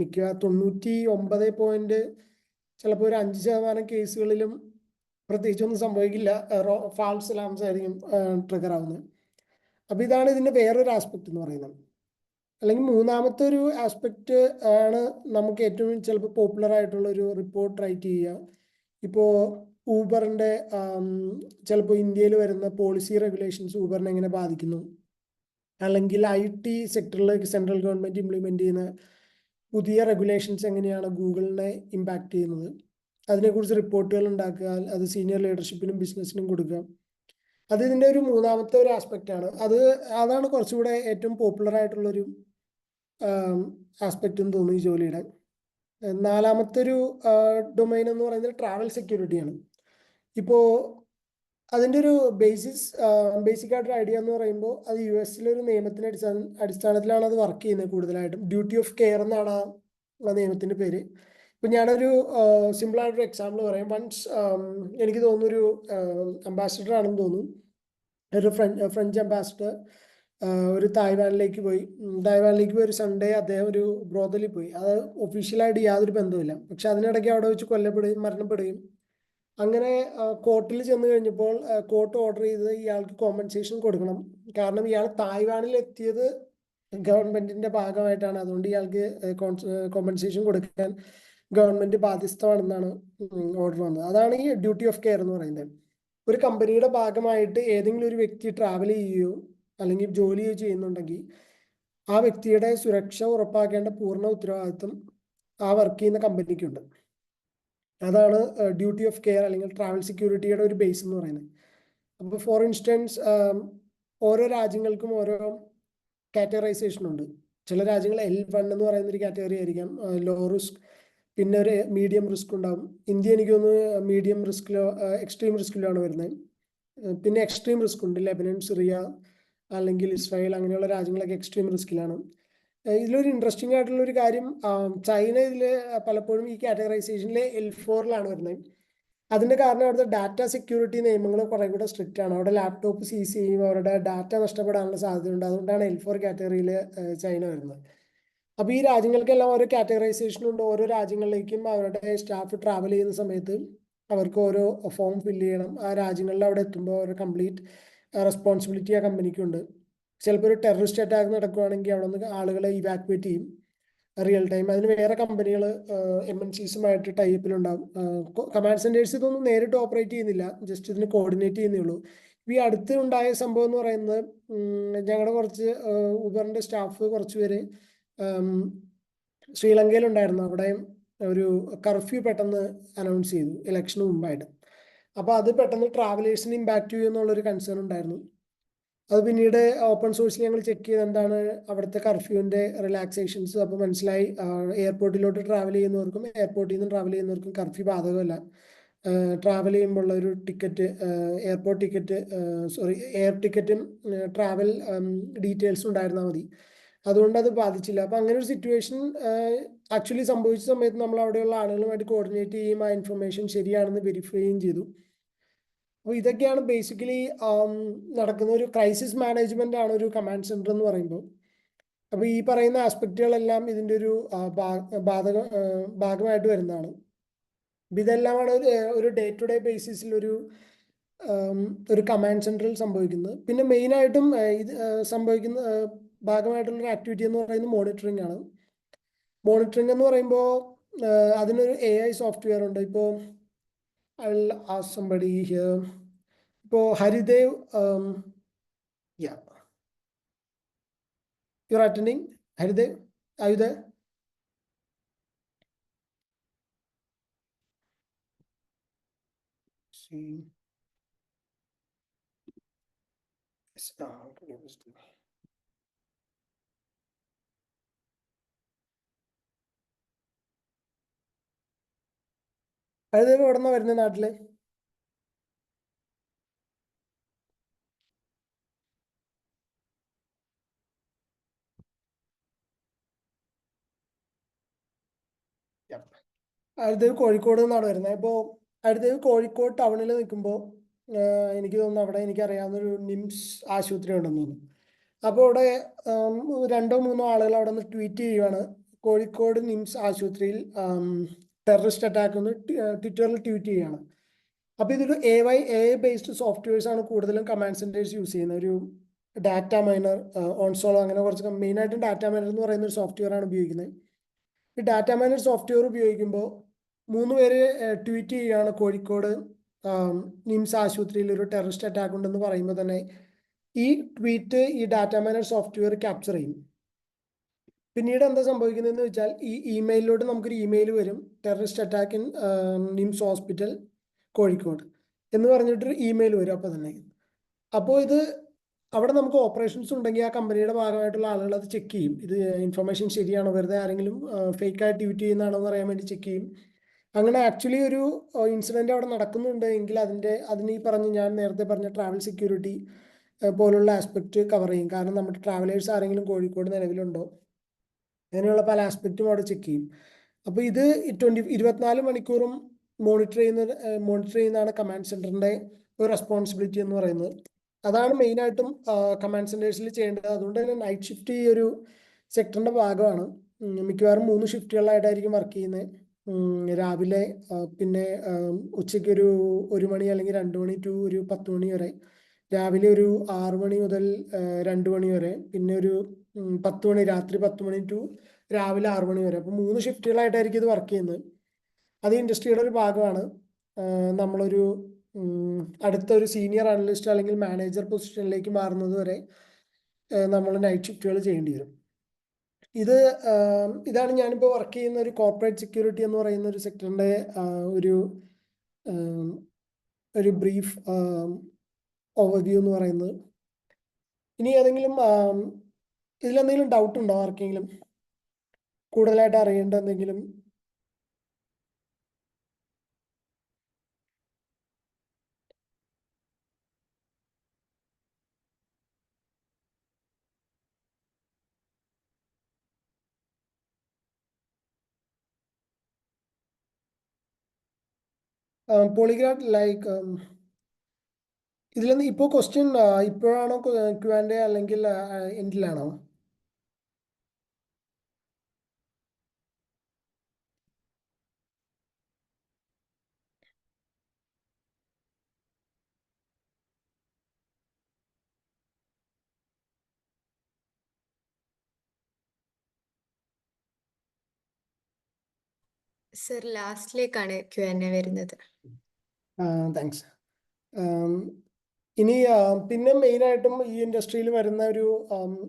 മിക്ക 99 ചിലപ്പോൾ ഒരു 5% കേസുകളിലും പ്രത്യേകിച്ചൊന്നും സംഭവിക്കില്ല, ഫാൾസ് അലാംസ് ആയിരിക്കും ട്രിഗർ ആവുന്നത്. അപ്പൊ ഇതാണ് ഇതിന്റെ വേറൊരു ആസ്പെക്ട് എന്ന് പറയുന്നത്. അല്ലെങ്കിൽ മൂന്നാമത്തെ ഒരു ആസ്പെക്ട് ആണ് നമുക്ക് ഏറ്റവും ചിലപ്പോൾ പോപ്പുലർ ആയിട്ടുള്ള ഒരു റിപ്പോർട്ട് റൈറ്റ് ചെയ്യുക. ഇപ്പോൾ ഊബറിന്റെ ചിലപ്പോൾ ഇന്ത്യയിൽ വരുന്ന പോളിസി റെഗുലേഷൻസ് ഊബറിനെ എങ്ങനെ ബാധിക്കുന്നു, അല്ലെങ്കിൽ IT സെക്ടറിലേക്ക് സെൻട്രൽ ഗവൺമെന്റ് ഇംപ്ലിമെന്റ് ചെയ്യുന്ന പുതിയ റെഗുലേഷൻസ് എങ്ങനെയാണ് ഗൂഗിളിനെ ഇമ്പാക്ട് ചെയ്യുന്നത്, അതിനെക്കുറിച്ച് റിപ്പോർട്ടുകൾ ഉണ്ടാക്കുക, അത് സീനിയർ ലീഡർഷിപ്പിനും ബിസിനസ്സിനും കൊടുക്കുക. അത് ഇതിന്റെ ഒരു മൂന്നാമത്തെ ഒരു ആസ്പെക്ട് ആണ്. അതാണ് കുറച്ചുകൂടെ ഏറ്റവും പോപ്പുലർ ആയിട്ടുള്ളൊരു ആസ്പെക്ട് എന്ന് തോന്നുന്നു ഈ ജോലിയുടെ. നാലാമത്തെ ഒരു ഡൊമൈൻ എന്ന് പറയുന്നത് ട്രാവൽ സെക്യൂരിറ്റിയാണ്. ഇപ്പോൾ അതിൻ്റെ ഒരു ബേസിക് ആയിട്ടൊരു ഐഡിയ എന്ന് പറയുമ്പോൾ, അത് US ഒരു നിയമത്തിന്റെ അടിസ്ഥാനത്തിലാണ് അത് വർക്ക് ചെയ്യുന്നത്. കൂടുതലായിട്ടും ഡ്യൂട്ടി ഓഫ് കെയർ എന്നാണ് നിയമത്തിന്റെ പേര്. ഇപ്പൊ ഞാനൊരു സിമ്പിൾ ആയിട്ടൊരു എക്സാമ്പിൾ പറയാം. വൺസ് എനിക്ക് തോന്നുന്നു ഒരു അംബാസിഡർ ആണെന്ന് തോന്നുന്നു, ഒരു ഫ്രഞ്ച് അംബാസിഡർ ഒരു തായ്വാനിലേക്ക് പോയി. തായ്വാനിലേക്ക് പോയി ഒരു സൺഡേ അദ്ദേഹം ഒരു ബ്രോതലിൽ പോയി. അത് ഒഫീഷ്യലായിട്ട് യാതൊരു ബന്ധവുമില്ല. പക്ഷെ അതിനിടയ്ക്ക് അവിടെ വെച്ച് കൊല്ലപ്പെടുകയും മരണപ്പെടുകയും, അങ്ങനെ കോർട്ടിൽ ചെന്ന് കഴിഞ്ഞപ്പോൾ കോർട്ട് ഓർഡർ ചെയ്തത് ഇയാൾക്ക് കോമ്പൻസേഷൻ കൊടുക്കണം. കാരണം ഇയാൾ തായ്വാനിൽ എത്തിയത് ഗവൺമെന്റിന്റെ ഭാഗമായിട്ടാണ്. അതുകൊണ്ട് ഇയാൾക്ക് കോമ്പൻസേഷൻ കൊടുക്കാൻ ഗവൺമെന്റ് ബാധ്യസ്ഥമാണെന്നാണ് ഓർഡർ വന്നത്. അതാണ് ഈ ഡ്യൂട്ടി ഓഫ് കെയർ എന്ന് പറയുന്നത്. ഒരു കമ്പനിയുടെ ഭാഗമായിട്ട് ഏതെങ്കിലും ഒരു വ്യക്തി ട്രാവൽ ചെയ്യുകയോ അല്ലെങ്കിൽ ജോലിയോ ചെയ്യുന്നുണ്ടെങ്കിൽ ആ വ്യക്തിയുടെ സുരക്ഷ ഉറപ്പാക്കേണ്ട പൂർണ്ണ ഉത്തരവാദിത്വം ആ വർക്ക് ചെയ്യുന്ന കമ്പനിക്കുണ്ട്. അതാണ് ഡ്യൂട്ടി ഓഫ് കെയർ അല്ലെങ്കിൽ ട്രാവൽ സെക്യൂരിറ്റിയുടെ ഒരു ബേസ് എന്ന് പറയുന്നത്. അപ്പോൾ ഫോർ ഇൻസ്റ്റൻസ് ഓരോ രാജ്യങ്ങൾക്കും ഓരോ കാറ്റഗറൈസേഷൻ ഉണ്ട്. ചില രാജ്യങ്ങൾ L1 എന്ന് പറയുന്ന ഒരു കാറ്റഗറി ആയിരിക്കാം, ലോ റിസ്ക്, പിന്നെ ഒരു മീഡിയം റിസ്ക് ഉണ്ടാവും. ഇന്ത്യ എനിക്ക് തോന്നുന്നു മീഡിയം റിസ്കിലോ എക്സ്ട്രീം റിസ്കിലാണ് വരുന്നത്. പിന്നെ എക്സ്ട്രീം റിസ്ക് ഉണ്ട്, ലെബനൻ, സിറിയ അല്ലെങ്കിൽ ഇസ്രായേൽ അങ്ങനെയുള്ള രാജ്യങ്ങളൊക്കെ എക്സ്ട്രീം റിസ്കിലാണ്. ഇതിലൊരു ഇൻട്രസ്റ്റിംഗ് ആയിട്ടുള്ള ഒരു കാര്യം, ചൈന ഇതിൽ പലപ്പോഴും ഈ കാറ്റഗറൈസേഷനിലെ L4 വരുന്നത്. അതിന്റെ കാരണം അവിടുത്തെ ഡാറ്റ സെക്യൂരിറ്റി നിയമങ്ങൾ കുറെ കൂടെ സ്ട്രിക്റ്റ് ആണ്. അവിടെ ലാപ്ടോപ്പ് സീസ് ചെയ്യും, അവരുടെ ഡാറ്റ നഷ്ടപ്പെടാനുള്ള സാധ്യതയുണ്ട്. അതുകൊണ്ടാണ് L4 കാറ്റഗറിയിൽ ചൈന വരുന്നത്. അപ്പോൾ ഈ രാജ്യങ്ങൾക്കെല്ലാം ഓരോ കാറ്റഗറൈസേഷൻ ഉണ്ട്. ഓരോ രാജ്യങ്ങളിലേക്കും അവരുടെ സ്റ്റാഫ് ട്രാവൽ ചെയ്യുന്ന സമയത്ത് അവർക്ക് ഓരോ ഫോം ഫില്ല് ചെയ്യണം. ആ രാജ്യങ്ങളിൽ അവിടെ എത്തുമ്പോൾ ഒരു കംപ്ലീറ്റ് റെസ്പോൺസിബിലിറ്റി ആ കമ്പനിക്കുണ്ട്. ചിലപ്പോൾ ഒരു ടെററിസ്റ്റ് അറ്റാക്ക് നടക്കുകയാണെങ്കിൽ അവിടെ നിന്ന് ആളുകളെ ഇവാക്യുവേറ്റ് ചെയ്യും റിയൽ ടൈം. അതിന് വേറെ കമ്പനികൾ MNCസുമായിട്ട് ടൈപ്പിലുണ്ടാവും. കമാൻഡ് സെന്റേഴ്സ് ഇതൊന്നും നേരിട്ട് ഓപ്പറേറ്റ് ചെയ്യുന്നില്ല, ജസ്റ്റ് ഇതിന് കോർഡിനേറ്റ് ചെയ്യുന്നേ ഉള്ളൂ. ഈ അടുത്ത് ഉണ്ടായ സംഭവം എന്ന് പറയുന്നത്, ഞങ്ങളുടെ കുറച്ച് ഊബറിന്റെ സ്റ്റാഫ് കുറച്ച് പേര് ശ്രീലങ്കയിലുണ്ടായിരുന്നു. അവിടെ ഒരു കർഫ്യൂ പെട്ടെന്ന് അനൗൺസ് ചെയ്തു ഇലക്ഷന് മുമ്പായിട്ട്. അപ്പോൾ അത് പെട്ടെന്ന് ട്രാവലേഴ്സിന് ഇമ്പാക്ട് ചെയ്യുമെന്നുള്ളൊരു കൺസേൺ ഉണ്ടായിരുന്നു. അത് പിന്നീട് ഓപ്പൺ സോഴ്സിൽ ഞങ്ങൾ ചെക്ക് ചെയ്ത് എന്താണ് അവിടുത്തെ കർഫ്യൂവിന്റെ റിലാക്സേഷൻസ്. അപ്പോൾ മനസ്സിലായി എയർപോർട്ടിലോട്ട് ട്രാവൽ ചെയ്യുന്നവർക്കും എയർപോർട്ടിൽ നിന്ന് ട്രാവൽ ചെയ്യുന്നവർക്കും കർഫ്യൂ ബാധകമല്ല. ട്രാവൽ ചെയ്യുമ്പോൾ ഒരു ടിക്കറ്റ്, എയർപോർട്ട് ടിക്കറ്റ്, എയർ ടിക്കറ്റും ട്രാവൽ ഡീറ്റെയിൽസും ഉണ്ടായിരുന്നാൽ മതി. അതുകൊണ്ട് അത് ബാധിച്ചില്ല. അപ്പം അങ്ങനെ ഒരു സിറ്റുവേഷൻ ആക്ച്വലി സംഭവിച്ച സമയത്ത് നമ്മൾ അവിടെയുള്ള ആളുകളുമായിട്ട് കോർഡിനേറ്റ് ചെയ്യുകയും ആ ഇൻഫർമേഷൻ ശരിയാണെന്ന് വെരിഫൈ ചെയ്യുകയും ചെയ്തു. അപ്പോൾ ഇതൊക്കെയാണ് ബേസിക്കലി നടക്കുന്ന ഒരു ക്രൈസിസ് മാനേജ്മെന്റ് ആണ് ഒരു കമാൻഡ് സെന്റർ എന്ന് പറയുമ്പോൾ. അപ്പോൾ ഈ പറയുന്ന ആസ്പെക്റ്റുകളെല്ലാം ഇതിൻ്റെ ഒരു ഭാഗമായിട്ട് വരുന്നതാണ്. ഇതെല്ലാമാണ് ഒരു ഡേ ടു ഡേ ബേസിസിൽ ഒരു കമാൻഡ് സെന്ററിൽ സംഭവിക്കുന്നത്. പിന്നെ മെയിനായിട്ടും ഇത് സംഭവിക്കുന്ന ഭാഗമായിട്ടുള്ളൊരു ആക്ടിവിറ്റി എന്ന് പറയുന്നത് മോണിറ്ററിംഗ് ആണ്. മോണിറ്ററിംഗ് എന്ന് പറയുമ്പോൾ അതിനൊരു AI സോഫ്റ്റ്വെയർ ഉണ്ട്. ഇപ്പോൾ I'll ask somebody here. ഇപ്പോൾ Haridev, yeah, you're attending? Haridev, are you there? See. Haridev എവിടെ നിന്നാണ് വരുന്നത് നാട്ടില്? ഹരിദേവ് കോഴിക്കോട് നിന്നാണ് വരുന്നത്. ഇപ്പോൾ ഹരിദേവ് കോഴിക്കോട് ടൗണിൽ നിൽക്കുമ്പോൾ എനിക്ക് തോന്നുന്നു അവിടെ എനിക്കറിയാവുന്നൊരു നിംസ് ആശുപത്രി ഉണ്ടെന്ന് തോന്നുന്നു. അപ്പോൾ അവിടെ 2-3 ആളുകൾ അവിടെ നിന്ന് ട്വീറ്റ് ചെയ്യുവാണ്, കോഴിക്കോട് നിംസ് ആശുപത്രിയിൽ ടെററിസ്റ്റ് അറ്റാക്ക് എന്ന് ട്വിറ്ററിൽ ട്വീറ്റ് ചെയ്യുകയാണ്. അപ്പോൾ ഇതൊരു AI ബേസ്ഡ് സോഫ്റ്റ്വെയർസ് ആണ് കൂടുതലും കമാൻഡ് സെന്റേഴ്സ് യൂസ് ചെയ്യുന്നത്. ഒരു ഡാറ്റ മൈനർ, ഓൺസോളോ അങ്ങനെ കുറച്ച് മെയിനായിട്ടും ഡാറ്റ മൈനർ എന്ന് പറയുന്ന ഒരു സോഫ്റ്റ്വെയർ ആണ് ഉപയോഗിക്കുന്നത്. ഈ ഡാറ്റ മൈനർ സോഫ്റ്റ്വെയർ ഉപയോഗിക്കുമ്പോൾ 3 പേര് ട്വീറ്റ് ചെയ്യുകയാണ് കോഴിക്കോട് നിംസ് ആശുപത്രിയിൽ ഒരു ടെററിസ്റ്റ് അറ്റാക്ക് ഉണ്ടെന്ന് പറയുമ്പോൾ തന്നെ ഈ ട്വീറ്റ് ഈ ഡാറ്റ മൈനർ സോഫ്റ്റ്വെയർ ക്യാപ്ചർ ചെയ്യും. പിന്നീട് എന്താ സംഭവിക്കുന്നതെന്ന് വെച്ചാൽ ഈ ഇമെയിലിലോട്ട് നമുക്കൊരു ഇമെയിൽ വരും, terrorist attack in NIMS hospital Kozhikode എന്ന് പറഞ്ഞിട്ടൊരു ഇമെയിൽ വരും അപ്പോൾ തന്നെ. അപ്പോൾ ഇത് അവിടെ നമുക്ക് ഓപ്പറേഷൻസ് ഉണ്ടെങ്കിൽ ആ കമ്പനിയുടെ ഭാഗമായിട്ടുള്ള ആളുകൾ അത് ചെക്ക് ചെയ്യും. ഇത് ഇൻഫർമേഷൻ ശരിയാണോ, വെറുതെ ആരെങ്കിലും ഫേക്കായിട്ട് ട്വീറ്റ് ചെയ്യുന്നതാണോ എന്ന് അറിയാൻ വേണ്ടി ചെക്ക് ചെയ്യും. അങ്ങനെ ആക്ച്വലി ഒരു ഇൻസിഡന്റ് അവിടെ നടക്കുന്നുണ്ട് എങ്കിൽ അതിന് ഈ ഞാൻ നേരത്തെ പറഞ്ഞ ട്രാവൽ സെക്യൂരിറ്റി പോലുള്ള ആസ്പെക്ട് കവർ ചെയ്യും. കാരണം നമ്മുടെ ട്രാവലേഴ്സ് ആരെങ്കിലും കോഴിക്കോട് നിലവിലുണ്ടോ, അങ്ങനെയുള്ള പല ആസ്പെക്റ്റും അവിടെ ചെക്ക് ചെയ്യും. അപ്പോൾ ഇത് 24 മണിക്കൂറും മോണിറ്റർ ചെയ്യുന്നതാണ് കമാൻഡ് സെന്ററിന്റെ ഒരു റെസ്പോൺസിബിലിറ്റി എന്ന് പറയുന്നത്. അതാണ് മെയിനായിട്ടും കമാൻഡ് സെന്റേഴ്സിൽ ചെയ്യേണ്ടത്. അതുകൊണ്ട് തന്നെ നൈറ്റ് ഷിഫ്റ്റ് ഈ ഒരു സെക്ടറിന്റെ ഭാഗമാണ്. മിക്കവാറും 3 ഷിഫ്റ്റുകളായിട്ടായിരിക്കും വർക്ക് ചെയ്യുന്നത്. രാവിലെ, പിന്നെ ഉച്ചയ്ക്ക് ഒരു 1 മണി അല്ലെങ്കിൽ 2 മണി ടു ഒരു 10 മണി വരെ, രാവിലെ ഒരു 6 മണി മുതൽ 2 മണി വരെ, പിന്നെ ഒരു 10 മണി, രാത്രി 10 മണി ടു രാവിലെ 6 മണി വരെ. അപ്പോൾ 3 ഷിഫ്റ്റുകളായിട്ടായിരിക്കും ഇത് വർക്ക് ചെയ്യുന്നത്. അത് ഇൻഡസ്ട്രിയുടെ ഒരു ഭാഗമാണ്. നമ്മളൊരു അടുത്തൊരു സീനിയർ അനലിസ്റ്റ് അല്ലെങ്കിൽ മാനേജർ പൊസിഷനിലേക്ക് മാറുന്നത് വരെ നമ്മൾ നൈറ്റ് ഷിഫ്റ്റുകൾ ചെയ്യേണ്ടി വരും. ഇതാണ് ഞാനിപ്പോൾ വർക്ക് ചെയ്യുന്ന ഒരു കോർപ്പറേറ്റ് സെക്യൂരിറ്റി എന്ന് പറയുന്ന ഒരു സെക്ടറിന്റെ ഒരു ബ്രീഫ് ഓവർവ്യൂ എന്ന് പറയുന്നത്. ഇനി ഏതെങ്കിലും ഇതിലെന്തെങ്കിലും ഡൗട്ട് ഉണ്ടോ ആർക്കെങ്കിലും? കൂടുതലായിട്ട് അറിയേണ്ട എന്തെങ്കിലും? പോളിഗ്രാഫ് ലൈക്ക് ഇതിൽ ഇപ്പോൾ ക്വസ്റ്റ്യൻ ഇപ്പോഴാണോ Q&A അല്ലെങ്കിൽ എൻഡിലാണോ? സർ ലാസ്റ്റിലേക്കാണ് Q&A വരുന്നത്. താങ്ക്സ്. ഇനി പിന്നെ മെയിനായിട്ടും ഈ ഇൻഡസ്ട്രിയിൽ വരുന്ന ഒരു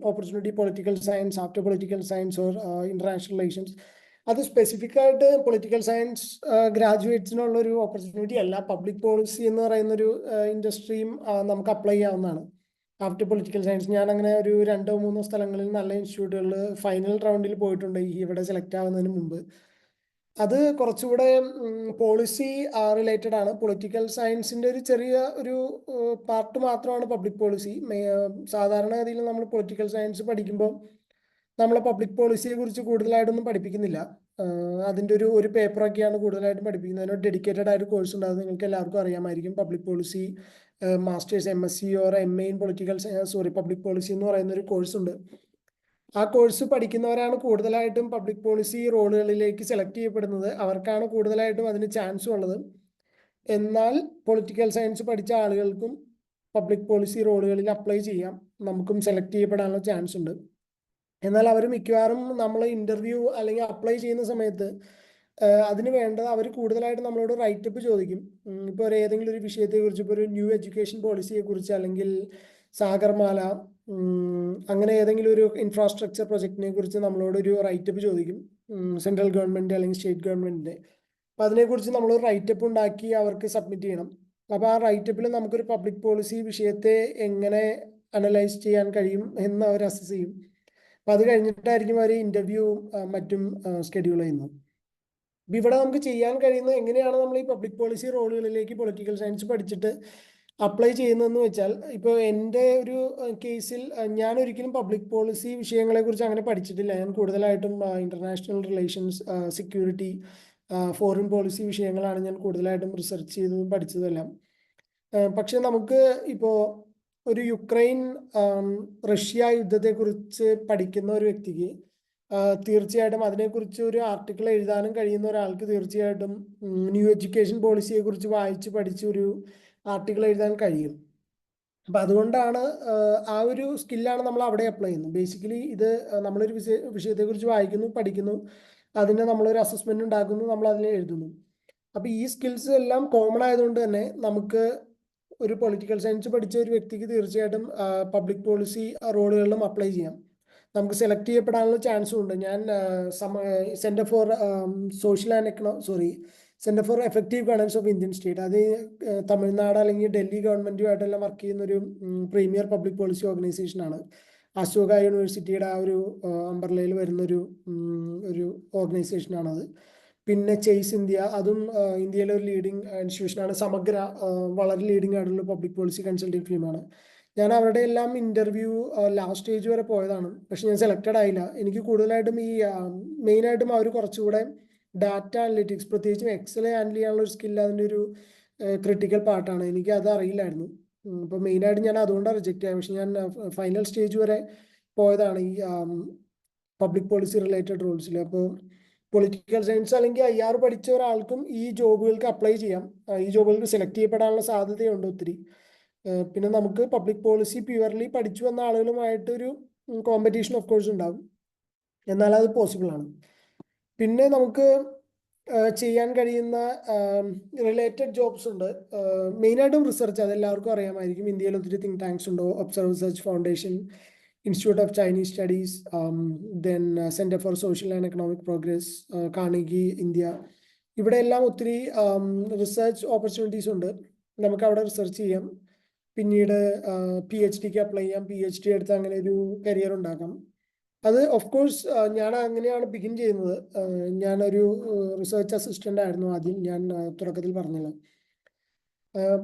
opportunity political science, after political science or international relations. അത് സ്പെസിഫിക് ആയിട്ട് പൊളിറ്റിക്കൽ സയൻസ് ഗ്രാജുവേറ്റ്സിനുള്ള ഒരു ഓപ്പർച്യൂണിറ്റി അല്ല. പബ്ലിക് പോളിസി എന്ന് പറയുന്ന ഒരു ഇൻഡസ്ട്രിയും നമുക്ക് അപ്ലൈ ചെയ്യാവുന്നതാണ്. ആഫ്റ്റർ പൊളിറ്റിക്കൽ സയൻസ് ഞാൻ അങ്ങനെ ഒരു 2-3 സ്ഥലങ്ങളിൽ നല്ല ഇൻസ്റ്റിറ്റ്യൂട്ടുകളിൽ ഫൈനൽ റൗണ്ടിൽ പോയിട്ടുണ്ട് ഇവിടെ സെലക്ട് ആവുന്നതിന് മുമ്പ്. അത് കുറച്ചുകൂടെ പോളിസി റിലേറ്റഡ് ആണ്. പൊളിറ്റിക്കൽ സയൻസിന്റെ ഒരു ചെറിയ ഒരു പാർട്ട് മാത്രമാണ് പബ്ലിക് പോളിസി. സാധാരണഗതിയിൽ നമ്മൾ പൊളിറ്റിക്കൽ സയൻസ് പഠിക്കുമ്പോൾ നമ്മൾ പബ്ലിക് പോളിസിയെ കുറിച്ച് കൂടുതലായിട്ടൊന്നും പഠിപ്പിക്കുന്നില്ല. അതിൻ്റെ ഒരു പേപ്പറൊക്കെയാണ് കൂടുതലായിട്ടും പഠിപ്പിക്കുന്നത്. അതിനൊരു ഡെഡിക്കേറ്റഡ് ആയിട്ട് കോഴ്സ് ഉണ്ട്. അത് നിങ്ങൾക്ക് എല്ലാവർക്കും അറിയാമായിരിക്കും. Public policy masters MSc or MA in political science, public policy എന്ന് പറയുന്ന ഒരു കോഴ്സ് ഉണ്ട്. ആ കോഴ്സ് പഠിക്കുന്നവരാണ് കൂടുതലായിട്ടും പബ്ലിക് പോളിസി റോളുകളിലേക്ക് സെലക്ട് ചെയ്യപ്പെടുന്നത്. അവർക്കാണ് കൂടുതലായിട്ടും അതിന് ചാൻസും ഉള്ളത്. എന്നാൽ പൊളിറ്റിക്കൽ സയൻസ് പഠിച്ച ആളുകൾക്കും പബ്ലിക് പോളിസി റോളുകളിൽ അപ്ലൈ ചെയ്യാം. നമുക്കും സെലക്ട് ചെയ്യപ്പെടാനുള്ള ചാൻസ് ഉണ്ട്. എന്നാൽ അവർ മിക്കവാറും നമ്മൾ ഇന്റർവ്യൂ അല്ലെങ്കിൽ അപ്ലൈ ചെയ്യുന്ന സമയത്ത് അതിന് വേണ്ടത് അവർ കൂടുതലായിട്ട് നമ്മളോട് റൈറ്റപ്പ് ചോദിക്കും. ഇപ്പോൾ ഏതെങ്കിലും ഒരു വിഷയത്തെക്കുറിച്ച്, ഇപ്പോൾ ഒരു ന്യൂ എഡ്യൂക്കേഷൻ പോളിസിയെ കുറിച്ച് അല്ലെങ്കിൽ സാഗർമാല, അങ്ങനെ ഏതെങ്കിലും ഒരു ഇൻഫ്രാസ്ട്രക്ചർ പ്രൊജക്റ്റിനെ കുറിച്ച് നമ്മളോട് ഒരു റൈറ്റപ്പ് ചോദിക്കും, സെൻട്രൽ ഗവൺമെന്റ് അല്ലെങ്കിൽ സ്റ്റേറ്റ് ഗവൺമെന്റിന്റെ. അപ്പം അതിനെക്കുറിച്ച് നമ്മൾ റൈറ്റപ്പ് ഉണ്ടാക്കി അവർക്ക് സബ്മിറ്റ് ചെയ്യണം. അപ്പോൾ ആ റൈറ്റപ്പിൽ നമുക്കൊരു പബ്ലിക് പോളിസി വിഷയത്തെ എങ്ങനെ അനലൈസ് ചെയ്യാൻ കഴിയും എന്ന് അവർ അസസ് ചെയ്യും. അപ്പം അത് കഴിഞ്ഞിട്ടായിരിക്കും അവർ ഇന്റർവ്യൂവും മറ്റും സ്കെഡ്യൂൾ ചെയ്യുന്നത്. ഇവിടെ നമുക്ക് ചെയ്യാൻ കഴിയുന്നത് എങ്ങനെയാണ് നമ്മൾ ഈ പബ്ലിക് പോളിസി റോളുകളിലേക്ക് പൊളിറ്റിക്കൽ സയൻസ് പഠിച്ചിട്ട് അപ്ലൈ ചെയ്യുന്നതെന്ന് വെച്ചാൽ, ഇപ്പോൾ എൻ്റെ ഒരു കേസിൽ ഞാൻ ഒരിക്കലും പബ്ലിക് പോളിസി വിഷയങ്ങളെ കുറിച്ച് അങ്ങനെ പഠിച്ചിട്ടില്ല. ഞാൻ കൂടുതലായിട്ടും international relations, security, foreign policy വിഷയങ്ങളാണ് ഞാൻ കൂടുതലായിട്ടും റിസർച്ച് ചെയ്തതും പഠിച്ചതെല്ലാം. പക്ഷെ നമുക്ക് ഇപ്പോൾ ഒരു യുക്രൈൻ റഷ്യ യുദ്ധത്തെക്കുറിച്ച് പഠിക്കുന്ന ഒരു വ്യക്തിക്ക് തീർച്ചയായിട്ടും അതിനെക്കുറിച്ച് ഒരു ആർട്ടിക്കിൾ എഴുതാനും കഴിയുന്ന ഒരാൾക്ക് തീർച്ചയായിട്ടും ന്യൂ എഡ്യൂക്കേഷൻ പോളിസിയെ കുറിച്ച് വായിച്ച് പഠിച്ച് ഒരു ആർട്ടിക്കിൾ എഴുതാൻ കഴിയും. അപ്പം അതുകൊണ്ടാണ് ആ ഒരു സ്കില്ലാണ് നമ്മൾ അവിടെ അപ്ലൈ ചെയ്യുന്നത്. ബേസിക്കലി ഇത് നമ്മളൊരു വിഷയത്തെക്കുറിച്ച് വായിക്കുന്നു, പഠിക്കുന്നു, അതിനെ നമ്മളൊരു അസസ്മെന്റ് ഉണ്ടാക്കുന്നു, നമ്മൾ അതിനെ എഴുതുന്നു. അപ്പം ഈ സ്കിൽസ് എല്ലാം കോമൺ ആയതുകൊണ്ട് തന്നെ നമുക്ക് ഒരു പൊളിറ്റിക്കൽ സയൻസ് പഠിച്ച ഒരു വ്യക്തിക്ക് തീർച്ചയായിട്ടും പബ്ലിക് പോളിസി റോളുകളിലും അപ്ലൈ ചെയ്യാം. നമുക്ക് സെലക്ട് ചെയ്യപ്പെടാനുള്ള ചാൻസും ഉണ്ട്. ഞാൻ centre for centre for effective governance of Indian state, അത് തമിഴ്നാട് അല്ലെങ്കിൽ ഡൽഹി ഗവൺമെന്റുമായിട്ടെല്ലാം വർക്ക് ചെയ്യുന്ന ഒരു പ്രീമിയർ പബ്ലിക് പോളിസി ഓർഗനൈസേഷനാണ്. അശോക യൂണിവേഴ്സിറ്റിയുടെ ആ ഒരു അംബർലയിൽ വരുന്ന ഒരു ഓർഗനൈസേഷനാണത്. പിന്നെ ചേസ് ഇന്ത്യ, അതും ഇന്ത്യയിലെ ഒരു ലീഡിങ് ഇൻസ്റ്റിറ്റ്യൂഷനാണ്. സമഗ്ര വളരെ ലീഡിങ് ആയിട്ടുള്ള പബ്ലിക് പോളിസി കൺസൾട്ടിംഗ് ഫീമാണ്. ഞാൻ അവരുടെ എല്ലാം ഇന്റർവ്യൂ ലാസ്റ്റ് സ്റ്റേജ് വരെ പോയതാണ്. പക്ഷെ ഞാൻ സെലക്റ്റഡ് ആയില്ല. എനിക്ക് കൂടുതലായിട്ടും മെയിനായിട്ടും അവർ കുറച്ചുകൂടെ ഡാറ്റ അനലിറ്റിക്സ്, പ്രത്യേകിച്ചും എക്സൽ ഹാൻഡിൽ ചെയ്യാനുള്ള ഒരു സ്കിൽ അതിൻ്റെ ഒരു ക്രിട്ടിക്കൽ പാർട്ടാണ്. എനിക്ക് അത് അറിയില്ലായിരുന്നു. അപ്പോൾ മെയിനായിട്ട് ഞാൻ അതുകൊണ്ടാണ് റിജക്റ്റ് ആയത്. പക്ഷെ ഞാൻ ഫൈനൽ സ്റ്റേജ് വരെ പോയതാണ് ഈ പബ്ലിക് പോളിസി റിലേറ്റഡ് റോൾസിൽ. അപ്പോൾ പൊളിറ്റിക്കൽ സയൻസ് അല്ലെങ്കിൽ IR പഠിച്ച ഒരാൾക്കും ഈ ജോബുകൾക്ക് അപ്ലൈ ചെയ്യാം. ഈ ജോബുകൾക്ക് സെലക്ട് ചെയ്യപ്പെടാനുള്ള സാധ്യതയുണ്ട് ഒത്തിരി. പിന്നെ നമുക്ക് പബ്ലിക് പോളിസി പ്യുവർലി പഠിച്ചു വന്ന ആളുകളുമായിട്ടൊരു കോമ്പറ്റീഷൻ ഓഫ് കോഴ്സ് ഉണ്ടാകും. എന്നാൽ അത് പോസിബിൾ ആണ്. പിന്നെ നമുക്ക് ചെയ്യാൻ കഴിയുന്ന റിലേറ്റഡ് ജോബ്സ് ഉണ്ട്. മെയിനായിട്ടും റിസർച്ച്, അതെല്ലാവർക്കും അറിയാമായിരിക്കും. ഇന്ത്യയിൽ ഒത്തിരി തിങ്ക് ടാങ്ക്സ് ഉണ്ട്. Observe research foundation, institute of Chinese studies, then centre for social and economic progress, Carnegie India. ഇവിടെ എല്ലാം ഒത്തിരി റിസർച്ച് ഓപ്പർച്യൂണിറ്റീസ് ഉണ്ട്. നമുക്ക് അവിടെ റിസർച്ച് ചെയ്യാം. പിന്നീട് PhDക്ക് അപ്ലൈ ചെയ്യാം. PhD എടുത്ത് അങ്ങനെ ഒരു കരിയർ ഉണ്ടാക്കാം. അത് ഓഫ് കോഴ്സ് ഞാൻ അങ്ങനെയാണ് ബിഗിൻ ചെയ്യുന്നത്. ഞാനൊരു റിസർച്ച് അസിസ്റ്റന്റ് ആയിരുന്നു ആദ്യം, ഞാൻ തുടക്കത്തിൽ പറഞ്ഞല്ലോ.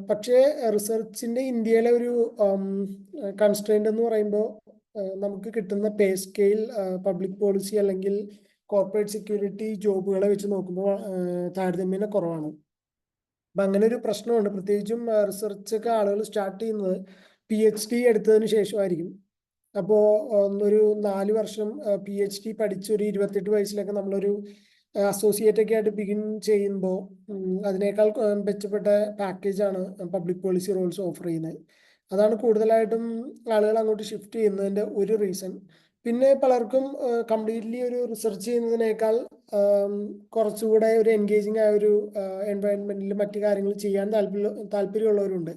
പക്ഷേ റിസർച്ചിന്റെ ഇന്ത്യയിലെ ഒരു കൺസ്ട്രെയിന്റ് എന്ന് പറയുമ്പോൾ നമുക്ക് കിട്ടുന്ന പേ സ്കെയിൽ പബ്ലിക് പോളിസി അല്ലെങ്കിൽ കോർപ്പറേറ്റ് സെക്യൂരിറ്റി ജോബുകളെ വെച്ച് നോക്കുമ്പോൾ താരതമ്യേന കുറവാണ്. അപ്പം അങ്ങനെ ഒരു പ്രശ്നമുണ്ട്. പ്രത്യേകിച്ചും റിസർച്ചൊക്കെ ആളുകൾ സ്റ്റാർട്ട് ചെയ്യുന്നത് PhD എടുത്തതിന് ശേഷമായിരിക്കും. അപ്പോൾ ഒരു 4 വർഷം PhD പഠിച്ച് ഒരു 28 വയസ്സിലൊക്കെ നമ്മളൊരു അസോസിയേറ്റ് ഒക്കെ ആയിട്ട് ബിഗിൻ ചെയ്യുമ്പോൾ അതിനേക്കാൾ മെച്ചപ്പെട്ട പാക്കേജാണ് പബ്ലിക് പോളിസി റോൾസ് ഓഫർ ചെയ്യുന്നത്. അതാണ് കൂടുതലായിട്ടും ആളുകൾ അങ്ങോട്ട് ഷിഫ്റ്റ് ചെയ്യുന്നതിൻ്റെ ഒരു റീസൺ. പിന്നെ പലർക്കും കംപ്ലീറ്റ്ലി ഒരു റിസർച്ച് ചെയ്യുന്നതിനേക്കാൾ കുറച്ചുകൂടെ ഒരു എൻഗേജിങ് ആയ ഒരു എൻവയൺമെന്റിൽ മറ്റു കാര്യങ്ങൾ ചെയ്യാൻ താല്പര്യമുള്ളവരുണ്ട്.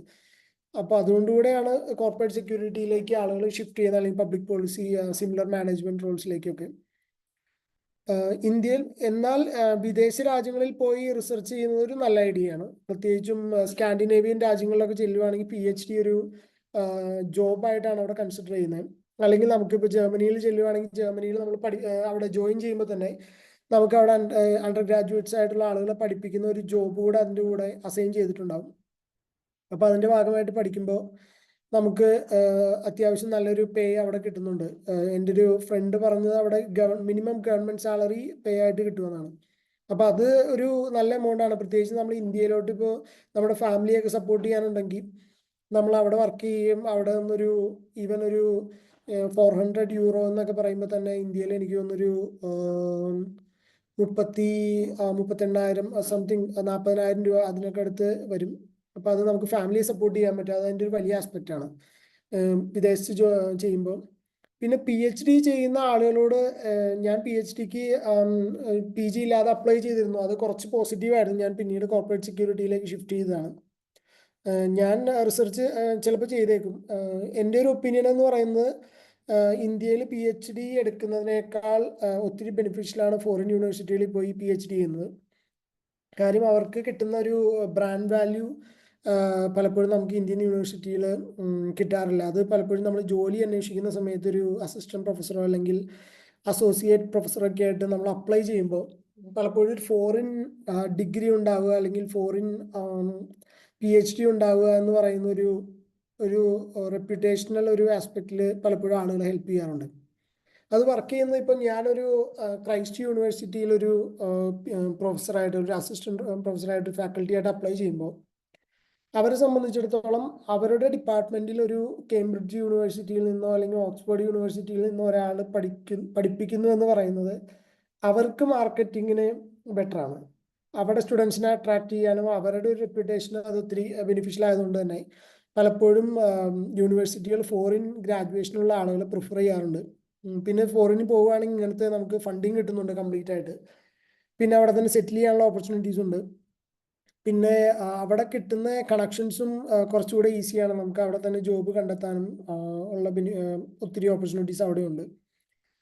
അപ്പോൾ അതുകൊണ്ടുകൂടെയാണ് കോർപ്പറേറ്റ് സെക്യൂരിറ്റിയിലേക്ക് ആളുകൾ ഷിഫ്റ്റ് ചെയ്യുന്നത്, അല്ലെങ്കിൽ പബ്ലിക് പോളിസി സിമിലർ മാനേജ്മെന്റ് റോൾസിലേക്കൊക്കെ. ഇന്ത്യയിൽ എന്നാൽ വിദേശ രാജ്യങ്ങളിൽ പോയി റിസർച്ച് ചെയ്യുന്നത് ഒരു നല്ല ഐഡിയ ആണ്. പ്രത്യേകിച്ചും സ്കാൻഡിനേവിയൻ രാജ്യങ്ങളിലൊക്കെ ചെല്ലുവാണെങ്കിൽ PhD ഒരു ജോബായിട്ടാണ് അവിടെ കൺസിഡർ ചെയ്യുന്നത്. അല്ലെങ്കിൽ നമുക്കിപ്പോൾ ജർമ്മനിയിൽ ചെല്ലുവാണെങ്കിൽ ജർമ്മനിയിൽ നമ്മൾ അവിടെ ജോയിൻ ചെയ്യുമ്പോൾ തന്നെ നമുക്ക് അവിടെ അണ്ടർ ഗ്രാജുവേറ്റ്സ് ആയിട്ടുള്ള ആളുകളെ പഠിപ്പിക്കുന്ന ഒരു ജോബ് കൂടെ അതിൻ്റെ കൂടെ അസൈൻ ചെയ്തിട്ടുണ്ടാവും. അപ്പോൾ അതിൻ്റെ ഭാഗമായിട്ട് പഠിക്കുമ്പോൾ നമുക്ക് അത്യാവശ്യം നല്ലൊരു പേ അവിടെ കിട്ടുന്നുണ്ട്. എൻ്റെ ഒരു ഫ്രണ്ട് പറഞ്ഞത് അവിടെ മിനിമം ഗവൺമെന്റ് സാലറി പേ ആയിട്ട് കിട്ടുമെന്നാണ്. അപ്പോൾ അത് ഒരു നല്ല എമൗണ്ട് ആണ്. പ്രത്യേകിച്ച് നമ്മൾ ഇന്ത്യയിലോട്ട് ഇപ്പോൾ നമ്മുടെ ഫാമിലിയൊക്കെ സപ്പോർട്ട് ചെയ്യാനുണ്ടെങ്കിൽ നമ്മൾ അവിടെ വർക്ക് ചെയ്യും. അവിടെ നിന്നൊരു ഈവൻ ഒരു 400 യൂറോ എന്നൊക്കെ പറയുമ്പോൾ തന്നെ ഇന്ത്യയിൽ എനിക്ക് തോന്നുന്നൊരു 38,000 സംതിങ് 40,000 രൂപ അതിനൊക്കെ അടുത്ത് വരും. അപ്പോൾ അത് നമുക്ക് ഫാമിലിയെ സപ്പോർട്ട് ചെയ്യാൻ പറ്റും. അതിൻ്റെ ഒരു വലിയ ആസ്പെക്റ്റ് ആണ് വിദേശത്ത് ചെയ്യുമ്പോൾ. പിന്നെ PhD ചെയ്യുന്ന ആളുകളോട് ഞാൻ PhDക്ക് PG ഇല്ലാതെ അപ്ലൈ ചെയ്തിരുന്നു. അത് കുറച്ച് പോസിറ്റീവായിരുന്നു. ഞാൻ പിന്നീട് കോർപ്പറേറ്റ് സെക്യൂരിറ്റിയിലേക്ക് ഷിഫ്റ്റ് ചെയ്തതാണ്. ഞാൻ റിസർച്ച് ചിലപ്പോൾ ചെയ്തേക്കും. എൻ്റെ ഒരു ഒപ്പീനിയൻ എന്ന് പറയുന്നത് ഇന്ത്യയിൽ PhD എടുക്കുന്നതിനേക്കാൾ ഒത്തിരി ബെനിഫിഷ്യലാണ് ഫോറിൻ യൂണിവേഴ്സിറ്റികളിൽ പോയി PhD ചെയ്യുന്നത്. കാര്യം അവർക്ക് കിട്ടുന്ന ഒരു ബ്രാൻഡ് വാല്യൂ പലപ്പോഴും നമുക്ക് ഇന്ത്യൻ യൂണിവേഴ്സിറ്റിയിൽ കിട്ടാറില്ല. അത് പലപ്പോഴും നമ്മൾ ജോലി അന്വേഷിക്കുന്ന സമയത്ത് ഒരു അസിസ്റ്റന്റ് പ്രൊഫസറോ അല്ലെങ്കിൽ അസോസിയേറ്റ് പ്രൊഫസറൊക്കെ ആയിട്ട് നമ്മൾ അപ്ലൈ ചെയ്യുമ്പോൾ പലപ്പോഴും ഒരു ഫോറിൻ ഡിഗ്രി ഉണ്ടാവുക അല്ലെങ്കിൽ ഫോറിൻ PhD ഉണ്ടാവുക എന്ന് പറയുന്ന ഒരു റെപ്യൂട്ടേഷണൽ ഒരു ആസ്പെക്റ്റിൽ പലപ്പോഴും ആളുകളെ ഹെൽപ്പ് ചെയ്യാറുണ്ട്. അത് വർക്ക് ചെയ്യുന്നത് ഇപ്പം ഞാനൊരു ക്രൈസ്റ്റ് യൂണിവേഴ്സിറ്റിയിൽ ഒരു പ്രൊഫസറായിട്ട്, ഒരു അസിസ്റ്റന്റ് പ്രൊഫസറായിട്ട്, ഫാക്കൽറ്റി ആയിട്ട് അപ്ലൈ ചെയ്യുമ്പോൾ അവരെ സംബന്ധിച്ചിടത്തോളം അവരുടെ ഡിപ്പാർട്ട്മെന്റിൽ ഒരു കേംബ്രിഡ്ജ് യൂണിവേഴ്സിറ്റിയിൽ നിന്നോ അല്ലെങ്കിൽ ഓക്സ്ഫോർഡ് യൂണിവേഴ്സിറ്റിയിൽ നിന്നോ ഒരാൾ പഠിപ്പിക്കുന്നു എന്ന് പറയുന്നത് അവർക്ക് മാർക്കറ്റിങ്ങിന് ബെറ്റർ ആണ്. അവിടെ സ്റ്റുഡൻസിനെ അട്രാക്ട് ചെയ്യാനും അവരുടെ ഒരു റെപ്യൂട്ടേഷന് അത് ഒത്തിരി ബെനിഫിഷ്യൽ ആയതുകൊണ്ട് തന്നെ പലപ്പോഴും യൂണിവേഴ്സിറ്റികൾ ഫോറിൻ ഗ്രാജുവേഷനുള്ള ആളുകളെ പ്രിഫർ ചെയ്യാറുണ്ട്. പിന്നെ ഫോറിനിൽ പോവുകയാണെങ്കിൽ ഇങ്ങനത്തെ നമുക്ക് ഫണ്ടിങ് കിട്ടുന്നുണ്ട് കംപ്ലീറ്റ് ആയിട്ട്. പിന്നെ അവിടെ തന്നെ സെറ്റിൽ ചെയ്യാനുള്ള ഓപ്പർച്യൂണിറ്റീസ് ഉണ്ട്. പിന്നെ അവിടെ കിട്ടുന്ന കണക്ഷൻസും കുറച്ചുകൂടെ ഈസിയാണ്. നമുക്ക് അവിടെ തന്നെ ജോബ് കണ്ടെത്താനും ഉള്ള ഒത്തിരി ഓപ്പർച്യൂണിറ്റീസ് അവിടെ ഉണ്ട്.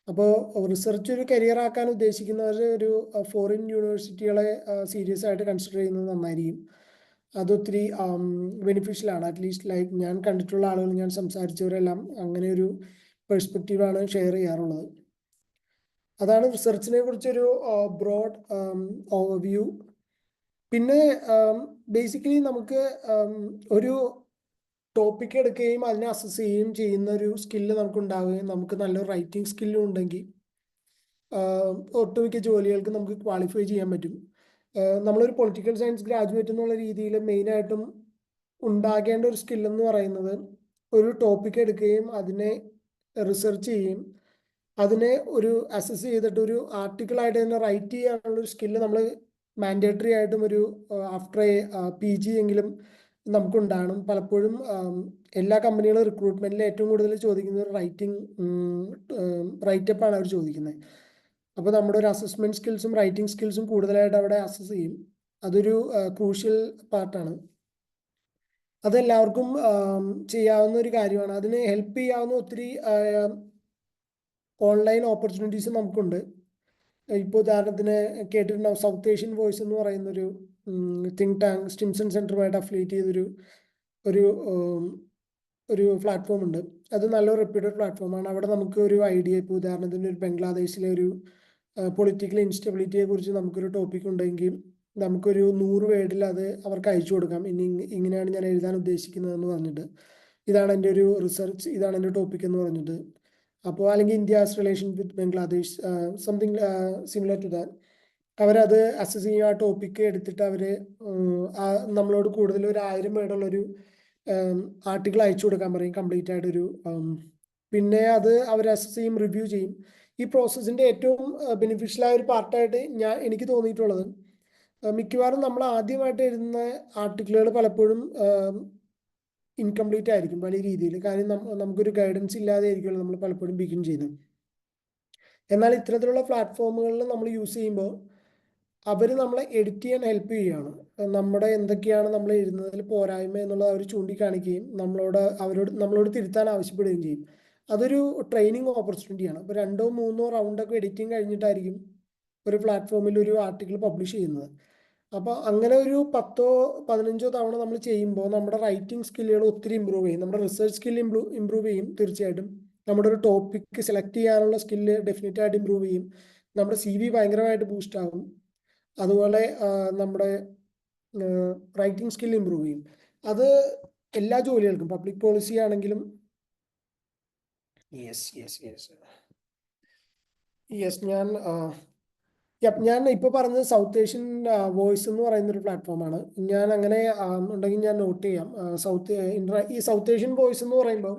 അപ്പോൾ റിസർച്ച് ഒരു കരിയർ ആക്കാൻ ഉദ്ദേശിക്കുന്നവർ ഒരു ഫോറിൻ യൂണിവേഴ്സിറ്റികളെ സീരിയസ് ആയിട്ട് കൺസിഡർ ചെയ്യുന്നത് നന്നായിരിക്കും. അതൊത്തിരി ബെനിഫിഷ്യലാണ്. അറ്റ്ലീസ്റ്റ് ലൈക്ക് ഞാൻ കണ്ടിട്ടുള്ള ആളുകൾ, ഞാൻ സംസാരിച്ചവരെല്ലാം അങ്ങനെ ഒരു പെർസ്പെക്റ്റീവാണ് ഷെയർ ചെയ്യാറുള്ളത്. അതാണ് റിസർച്ചിനെ കുറിച്ചൊരു ബ്രോഡ് ഓവർവ്യൂ. പിന്നെ ബേസിക്കലി നമുക്ക് ഒരു ടോപ്പിക് എടുക്കുകയും അതിനെ അസസ് ചെയ്യുകയും ചെയ്യുന്ന ഒരു സ്കില്ല് നമുക്ക് ഉണ്ടാവുകയും നമുക്ക് നല്ലൊരു റൈറ്റിംഗ് സ്കില്ലും ഉണ്ടെങ്കിൽ ഒട്ടുമിക്ക ജോലികൾക്ക് നമുക്ക് ക്വാളിഫൈ ചെയ്യാൻ പറ്റും. നമ്മളൊരു പൊളിറ്റിക്കൽ സയൻസ് ഗ്രാജുവേറ്റ് എന്നുള്ള രീതിയിൽ മെയിനായിട്ടും ഉണ്ടാകേണ്ട ഒരു സ്കില്ലെന്ന് പറയുന്നത് ഒരു ടോപ്പിക് എടുക്കുകയും അതിനെ റിസർച്ച് ചെയ്യുകയും അതിനെ ഒരു അസസ് ചെയ്തിട്ട് ഒരു ആർട്ടിക്കിളായിട്ട് തന്നെ റൈറ്റ് ചെയ്യാനുള്ള ഒരു സ്കില്ല് നമ്മൾ മാൻഡേറ്ററി ആയിട്ടും ഒരു ആഫ്റ്റർ PG എങ്കിലും നമുക്കുണ്ടാകണം. പലപ്പോഴും എല്ലാ കമ്പനികളും റിക്രൂട്ട്മെന്റിൽ ഏറ്റവും കൂടുതൽ ചോദിക്കുന്നത് റൈറ്റപ്പാണ് അവർ ചോദിക്കുന്നത്. അപ്പോൾ നമ്മുടെ ഒരു അസസ്മെന്റ് സ്കിൽസും റൈറ്റിംഗ് സ്കിൽസും കൂടുതലായിട്ട് അവിടെ അസസ് ചെയ്യും. അതൊരു ക്രൂഷ്യൽ പാർട്ടാണ്. അതെല്ലാവർക്കും ചെയ്യാവുന്ന ഒരു കാര്യമാണ്. അതിന് ഹെൽപ്പ് ചെയ്യാവുന്ന ഒത്തിരി ഓൺലൈൻ ഓപ്പർച്യൂണിറ്റീസ് നമുക്കുണ്ട്. ഇപ്പോൾ ഉദാഹരണത്തിന് കേട്ടിട്ടുണ്ടാവും, സൗത്ത് ഏഷ്യൻ വോയിസ് എന്ന് പറയുന്നൊരു തിങ്ക് ടാങ്ക് സ്റ്റിംസൺ സെന്ററുമായിട്ട് അഫിലിയേറ്റ് ചെയ്തൊരു ഒരു പ്ലാറ്റ്ഫോം ഉണ്ട്. അത് നല്ലൊരു റെപ്യൂട്ടഡ് പ്ലാറ്റ്ഫോമാണ്. അവിടെ നമുക്ക് ഒരു ഐഡിയ, ഇപ്പോൾ ഉദാഹരണത്തിന് ഒരു ബംഗ്ലാദേശിലെ ഒരു പൊളിറ്റിക്കൽ ഇൻസ്റ്റബിലിറ്റിയെ കുറിച്ച് നമുക്കൊരു ടോപ്പിക് ഉണ്ടെങ്കിൽ നമുക്കൊരു 100 വേർഡിൽ അത് അവർക്ക് അയച്ചു കൊടുക്കാം. ഇങ്ങനെയാണ് ഞാൻ എഴുതാൻ ഉദ്ദേശിക്കുന്നതെന്ന് പറഞ്ഞിട്ട്, ഇതാണ് എൻ്റെ ഒരു റിസർച്ച്, ഇതാണ് എൻ്റെ ടോപ്പിക് എന്ന് പറഞ്ഞിട്ട്. അപ്പോൾ അല്ലെങ്കിൽ India's relation with Bangladesh, something similar to that. അവരത് അസസ് ചെയ്യുക, ആ ടോപ്പിക്ക് എടുത്തിട്ട് അവർ നമ്മളോട് കൂടുതൽ ഒരു 1000 വേർഡുള്ളൊരു ആർട്ടിക്കിൾ അയച്ചു കൊടുക്കാൻ പറയും, കംപ്ലീറ്റ് ആയിട്ടൊരു. പിന്നെ അത് അവർ അസസ് ചെയ്യും, റിവ്യൂ ചെയ്യും. ഈ പ്രോസസ്സിൻ്റെ ഏറ്റവും ബെനിഫിഷ്യലായ ഒരു പാർട്ടായിട്ട് എനിക്ക് തോന്നിയിട്ടുള്ളത്, മിക്കവാറും നമ്മൾ ആദ്യമായിട്ട് എഴുതുന്ന ആർട്ടിക്കിളുകൾ പലപ്പോഴും ഇൻകംപ്ലീറ്റ് ആയിരിക്കും വലിയ രീതിയിൽ. കാര്യം നമുക്കൊരു ഗൈഡൻസ് ഇല്ലാതെ ആയിരിക്കുമല്ലോ നമ്മൾ പലപ്പോഴും ബിഗിൻ ചെയ്യുന്നത്. എന്നാൽ ഇത്തരത്തിലുള്ള പ്ലാറ്റ്ഫോമുകളിൽ നമ്മൾ യൂസ് ചെയ്യുമ്പോൾ അവർ നമ്മളെ എഡിറ്റ് ചെയ്യാൻ ഹെൽപ്പ് ചെയ്യുകയാണ്. നമ്മുടെ എന്തൊക്കെയാണ് നമ്മൾ എഴുതുന്നതിൽ പോരായ്മ എന്നുള്ളത് അവർ ചൂണ്ടിക്കാണിക്കുകയും നമ്മളോട് തിരുത്താൻ ആവശ്യപ്പെടുകയും ചെയ്യും. അതൊരു ട്രെയിനിങ് ഓപ്പർച്യൂണിറ്റിയാണ്. അപ്പോൾ 2 or 3 റൗണ്ടൊക്കെ എഡിറ്റിംഗ് കഴിഞ്ഞിട്ടായിരിക്കും ഒരു പ്ലാറ്റ്ഫോമിൽ ഒരു ആർട്ടിക്കിൾ പബ്ലിഷ് ചെയ്യുന്നത്. അപ്പോൾ അങ്ങനെ ഒരു 10 or 15 തവണ നമ്മൾ ചെയ്യുമ്പോൾ നമ്മുടെ റൈറ്റിംഗ് സ്കില്ലുകൾ ഒത്തിരി ഇമ്പ്രൂവ് ചെയ്യും. നമ്മുടെ റിസർച്ച് സ്കിൽ ഇമ്പ്രൂവ് ചെയ്യും തീർച്ചയായിട്ടും. നമ്മുടെ ഒരു ടോപ്പിക്ക് സെലക്ട് ചെയ്യാനുള്ള സ്കില്ല് ഡെഫിനറ്റ് ആയിട്ട് ഇമ്പ്രൂവ് ചെയ്യും. നമ്മുടെ CV ഭയങ്കരമായിട്ട് ബൂസ്റ്റ് ആകും. അതുപോലെ നമ്മുടെ റൈറ്റിംഗ് സ്കിൽ ഇമ്പ്രൂവ് ചെയ്യും. അത് എല്ലാ ജോലികൾക്കും, പബ്ലിക് പോളിസി ആണെങ്കിലും. ഞാൻ ഇപ്പോൾ പറഞ്ഞത് സൗത്ത് ഏഷ്യൻ വോയിസ് എന്ന് പറയുന്ന ഒരു പ്ലാറ്റ്ഫോമാണ്. ഞാൻ അങ്ങനെ ഉണ്ടെങ്കിൽ ഞാൻ നോട്ട് ചെയ്യാം. ഈ സൗത്ത് ഏഷ്യൻ വോയിസ് എന്ന് പറയുമ്പോൾ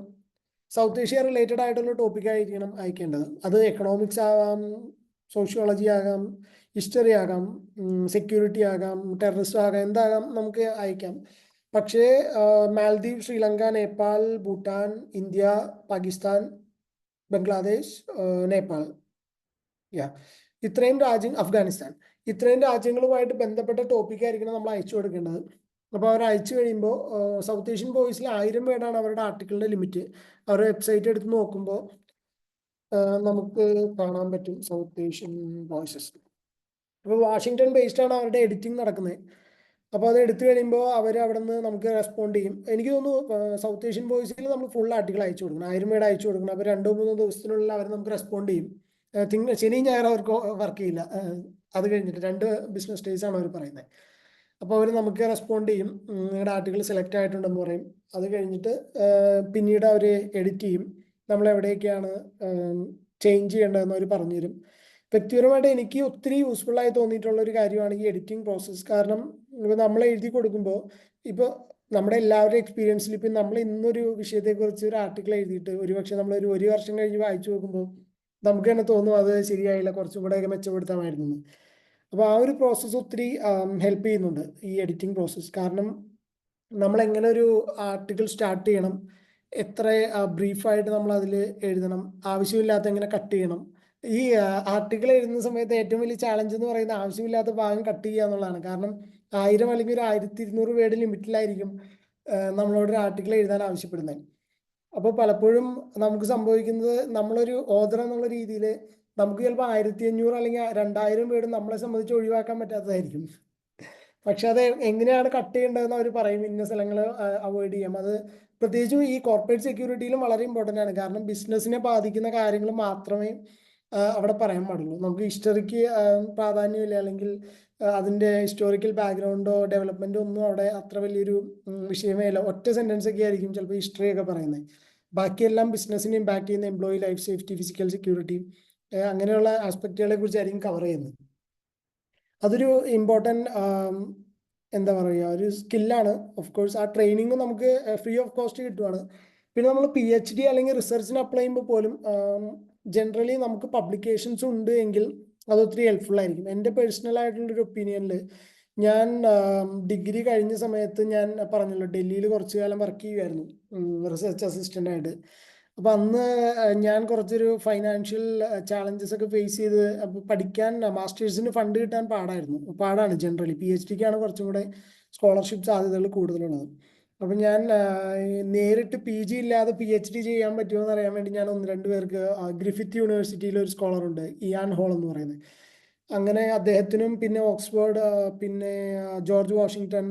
സൗത്ത് ഏഷ്യ റിലേറ്റഡ് ആയിട്ടുള്ള ടോപ്പിക് ആയിരിക്കണം അയക്കേണ്ടത്. അത് എക്കണോമിക്സ് ആകാം, സോഷ്യോളജി ആകാം, ഹിസ്റ്ററി ആകാം, സെക്യൂരിറ്റി ആകാം, ടെററിസ്റ്റ് ആകാം, എന്താകാം നമുക്ക് അയക്കാം. പക്ഷേ മാൽദീവ്, ശ്രീലങ്ക, നേപ്പാൾ, ഭൂട്ടാൻ, ഇന്ത്യ, പാകിസ്ഥാൻ, ബംഗ്ലാദേശ്, നേപ്പാൾ, ഇത്രയും അഫ്ഗാനിസ്ഥാൻ, ഇത്രയും രാജ്യങ്ങളുമായിട്ട് ബന്ധപ്പെട്ട ടോപ്പിക്കായിരിക്കണം നമ്മൾ അയച്ചു കൊടുക്കേണ്ടത്. അപ്പോൾ അവർ അയച്ചു കഴിയുമ്പോൾ സൗത്ത് ഏഷ്യൻ വോയിസിൽ 1000 വേർഡാണ് അവരുടെ ആർട്ടിക്കിളിൻ്റെ ലിമിറ്റ്. അവരുടെ വെബ്സൈറ്റ് എടുത്ത് നോക്കുമ്പോൾ നമുക്ക് കാണാൻ പറ്റും സൗത്ത് ഏഷ്യൻ വോയിസസ്. അപ്പോൾ വാഷിങ്ടൺ ബേസ്ഡ് ആണ് അവരുടെ എഡിറ്റിംഗ് നടക്കുന്നത്. അപ്പോൾ അത് എടുത്തു കഴിയുമ്പോൾ അവർ അവിടെ നിന്ന് നമുക്ക് റെസ്പോണ്ട് ചെയ്യും. എനിക്ക് തോന്നുന്നു സൗത്ത് ഏഷ്യൻ വോയിസിൽ നമ്മൾ ഫുൾ ആർട്ടിക്കിൾ അയച്ചു കൊടുക്കണം, 1000 വേർഡ് അയച്ചു കൊടുക്കണം. അപ്പോൾ 2-3 ദിവസത്തിനുള്ളിൽ അവർ നമുക്ക് റെസ്പോണ്ട് ചെയ്യും. ശനി ഞായർ അവർക്ക് വർക്ക് ചെയ്യില്ല. അത് കഴിഞ്ഞിട്ട് 2 ബിസിനസ് ഡേയ്സ് ആണ് അവർ പറയുന്നത്. അപ്പോൾ അവർ നമുക്ക് റെസ്പോണ്ട് ചെയ്യും, നിങ്ങളുടെ ആർട്ടിക്കിൾ സെലക്ട് ആയിട്ടുണ്ടെന്ന് പറയും. അത് കഴിഞ്ഞിട്ട് പിന്നീട് അവർ എഡിറ്റ് ചെയ്യും. നമ്മൾ എവിടെയൊക്കെയാണ് ചേഞ്ച് ചെയ്യേണ്ടതെന്ന് അവർ പറഞ്ഞുതരും. വ്യക്തിപരമായിട്ട് എനിക്ക് ഒത്തിരി യൂസ്ഫുൾ ആയി തോന്നിയിട്ടുള്ള ഒരു കാര്യമാണ് ഈ എഡിറ്റിംഗ് പ്രോസസ്സ്. കാരണം ഇപ്പോൾ നമ്മൾ എഴുതി കൊടുക്കുമ്പോൾ, ഇപ്പോൾ നമ്മുടെ എല്ലാവരുടെ എക്സ്പീരിയൻസിൽ ഇപ്പം നമ്മൾ ഇന്നൊരു വിഷയത്തെക്കുറിച്ച് ഒരു ആർട്ടിക്കിൾ എഴുതിയിട്ട് ഒരുപക്ഷെ നമ്മളൊരു 1 വർഷം കഴിഞ്ഞ് വായിച്ചു നോക്കുമ്പോൾ നമുക്ക് തന്നെ തോന്നും അത് ശരിയായില്ല, കുറച്ചും കൂടെയൊക്കെ മെച്ചപ്പെടുത്താമായിരുന്നു. അപ്പോൾ ആ ഒരു പ്രോസസ്സ് ഒത്തിരി ഹെൽപ്പ് ചെയ്യുന്നുണ്ട് ഈ എഡിറ്റിംഗ് പ്രോസസ്സ്. കാരണം നമ്മൾ എങ്ങനെ ഒരു ആർട്ടിക്കിൾ സ്റ്റാർട്ട് ചെയ്യണം, എത്ര ബ്രീഫായിട്ട് നമ്മൾ അതിൽ എഴുതണം, ആവശ്യമില്ലാത്ത എങ്ങനെ കട്ട് ചെയ്യണം. ഈ ആർട്ടിക്കിൾ എഴുതുന്ന സമയത്ത് ഏറ്റവും വലിയ ചാലഞ്ച് എന്ന് പറയുന്നത് ആവശ്യമില്ലാത്ത ഭാഗം കട്ട് ചെയ്യുക എന്നുള്ളതാണ്. കാരണം 1000 അല്ലെങ്കിൽ ഒരു 1200 വേർഡ് ലിമിറ്റിലായിരിക്കും നമ്മളോടൊരു ആർട്ടിക്കിൾ എഴുതാൻ ആവശ്യപ്പെടുന്നത്. അപ്പോൾ പലപ്പോഴും നമുക്ക് സംഭവിക്കുന്നത്, നമ്മളൊരു ഓഥർ എന്നുള്ള രീതിയിൽ നമുക്ക് ചിലപ്പോൾ 1500 അല്ലെങ്കിൽ 2000 വേർഡ് നമ്മളെ സംബന്ധിച്ച് ഒഴിവാക്കാൻ പറ്റാത്തതായിരിക്കും. പക്ഷെ അത് എങ്ങനെയാണ് കട്ട് ചെയ്യേണ്ടതെന്ന് അവർ പറയും, ഇന്ന സ്ഥലങ്ങൾ അവോയ്ഡ് ചെയ്യാം. അത് പ്രത്യേകിച്ചും ഈ കോർപ്പറേറ്റ് സെക്യൂരിറ്റിയിലും വളരെ ഇമ്പോർട്ടൻ്റ് ആണ്. കാരണം ബിസിനസ്സിനെ ബാധിക്കുന്ന കാര്യങ്ങൾ മാത്രമേ അവിടെ പറയാൻ പാടുള്ളൂ. നമുക്ക് ഹിസ്റ്ററിക്ക് പ്രാധാന്യമില്ല, അല്ലെങ്കിൽ അതിൻ്റെ ഹിസ്റ്റോറിക്കൽ ബാക്ക്ഗ്രൗണ്ടോ ഡെവലപ്മെൻറ്റോ ഒന്നും അവിടെ അത്ര വലിയൊരു വിഷയമേ അല്ല. ഒറ്റ സെൻറ്റൻസ് ഒക്കെ ആയിരിക്കും ചിലപ്പോൾ ഹിസ്റ്ററി ഒക്കെ പറയുന്നത്. ബാക്കിയെല്ലാം ബിസിനസ്സിനെ ഇമ്പാക്ട് ചെയ്യുന്ന employee life safety, physical security, അങ്ങനെയുള്ള ആസ്പെക്റ്റുകളെ കുറിച്ചായിരിക്കും കവർ ചെയ്യുന്നത്. അതൊരു ഇമ്പോർട്ടൻറ്റ് എന്താ പറയുക, ഒരു സ്കില്ലാണ്. ഓഫ് കോഴ്സ് ആ ട്രെയിനിങ് നമുക്ക് ഫ്രീ ഓഫ് കോസ്റ്റ് കിട്ടുവാണ്. പിന്നെ നമ്മൾ PhD അല്ലെങ്കിൽ റിസർച്ചിന് അപ്ലൈ ചെയ്യുമ്പോൾ പോലും ജനറലി നമുക്ക് പബ്ലിക്കേഷൻസ് ഉണ്ട് എങ്കിൽ അത് ഒത്തിരി ഹെൽപ്ഫുൾ ആയിരിക്കും. എൻ്റെ പേഴ്സണൽ ആയിട്ടുള്ളൊരു ഒപ്പീനിയനിൽ ഞാൻ ഡിഗ്രി കഴിഞ്ഞ സമയത്ത് ഞാൻ പറഞ്ഞല്ലോ ഡൽഹിയിൽ കുറച്ച് കാലം വർക്ക് ചെയ്യുമായിരുന്നു റിസർച്ച് അസിസ്റ്റൻ്റ് ആയിട്ട്. അപ്പോൾ അന്ന് ഞാൻ കുറച്ചൊരു ഫൈനാൻഷ്യൽ ചാലഞ്ചസ് ഒക്കെ ഫേസ് ചെയ്ത് അപ്പോൾ പഠിക്കാൻ മാസ്റ്റേഴ്സിന് ഫണ്ട് കിട്ടാൻ പാടാണ് ജനറലി. PhDക്കാണ് കുറച്ചും കൂടെ സ്കോളർഷിപ്പ് സാധ്യതകൾ കൂടുതലുള്ളത്. അപ്പം ഞാൻ നേരിട്ട് PG ഇല്ലാതെ PhD ചെയ്യാൻ പറ്റുമോ എന്ന് അറിയാൻ വേണ്ടി ഞാൻ 1-2 പേർക്ക് ഗ്രിഫിത്ത് യൂണിവേഴ്സിറ്റിയിലെ ഒരു സ്കോളറുണ്ട്, ഇയാൻ ഹോൾ എന്ന് പറയുന്നത്. അങ്ങനെ അദ്ദേഹത്തിനും പിന്നെ ഓക്സ്ഫോർഡ്, പിന്നെ ജോർജ് വാഷിങ്ടൺ,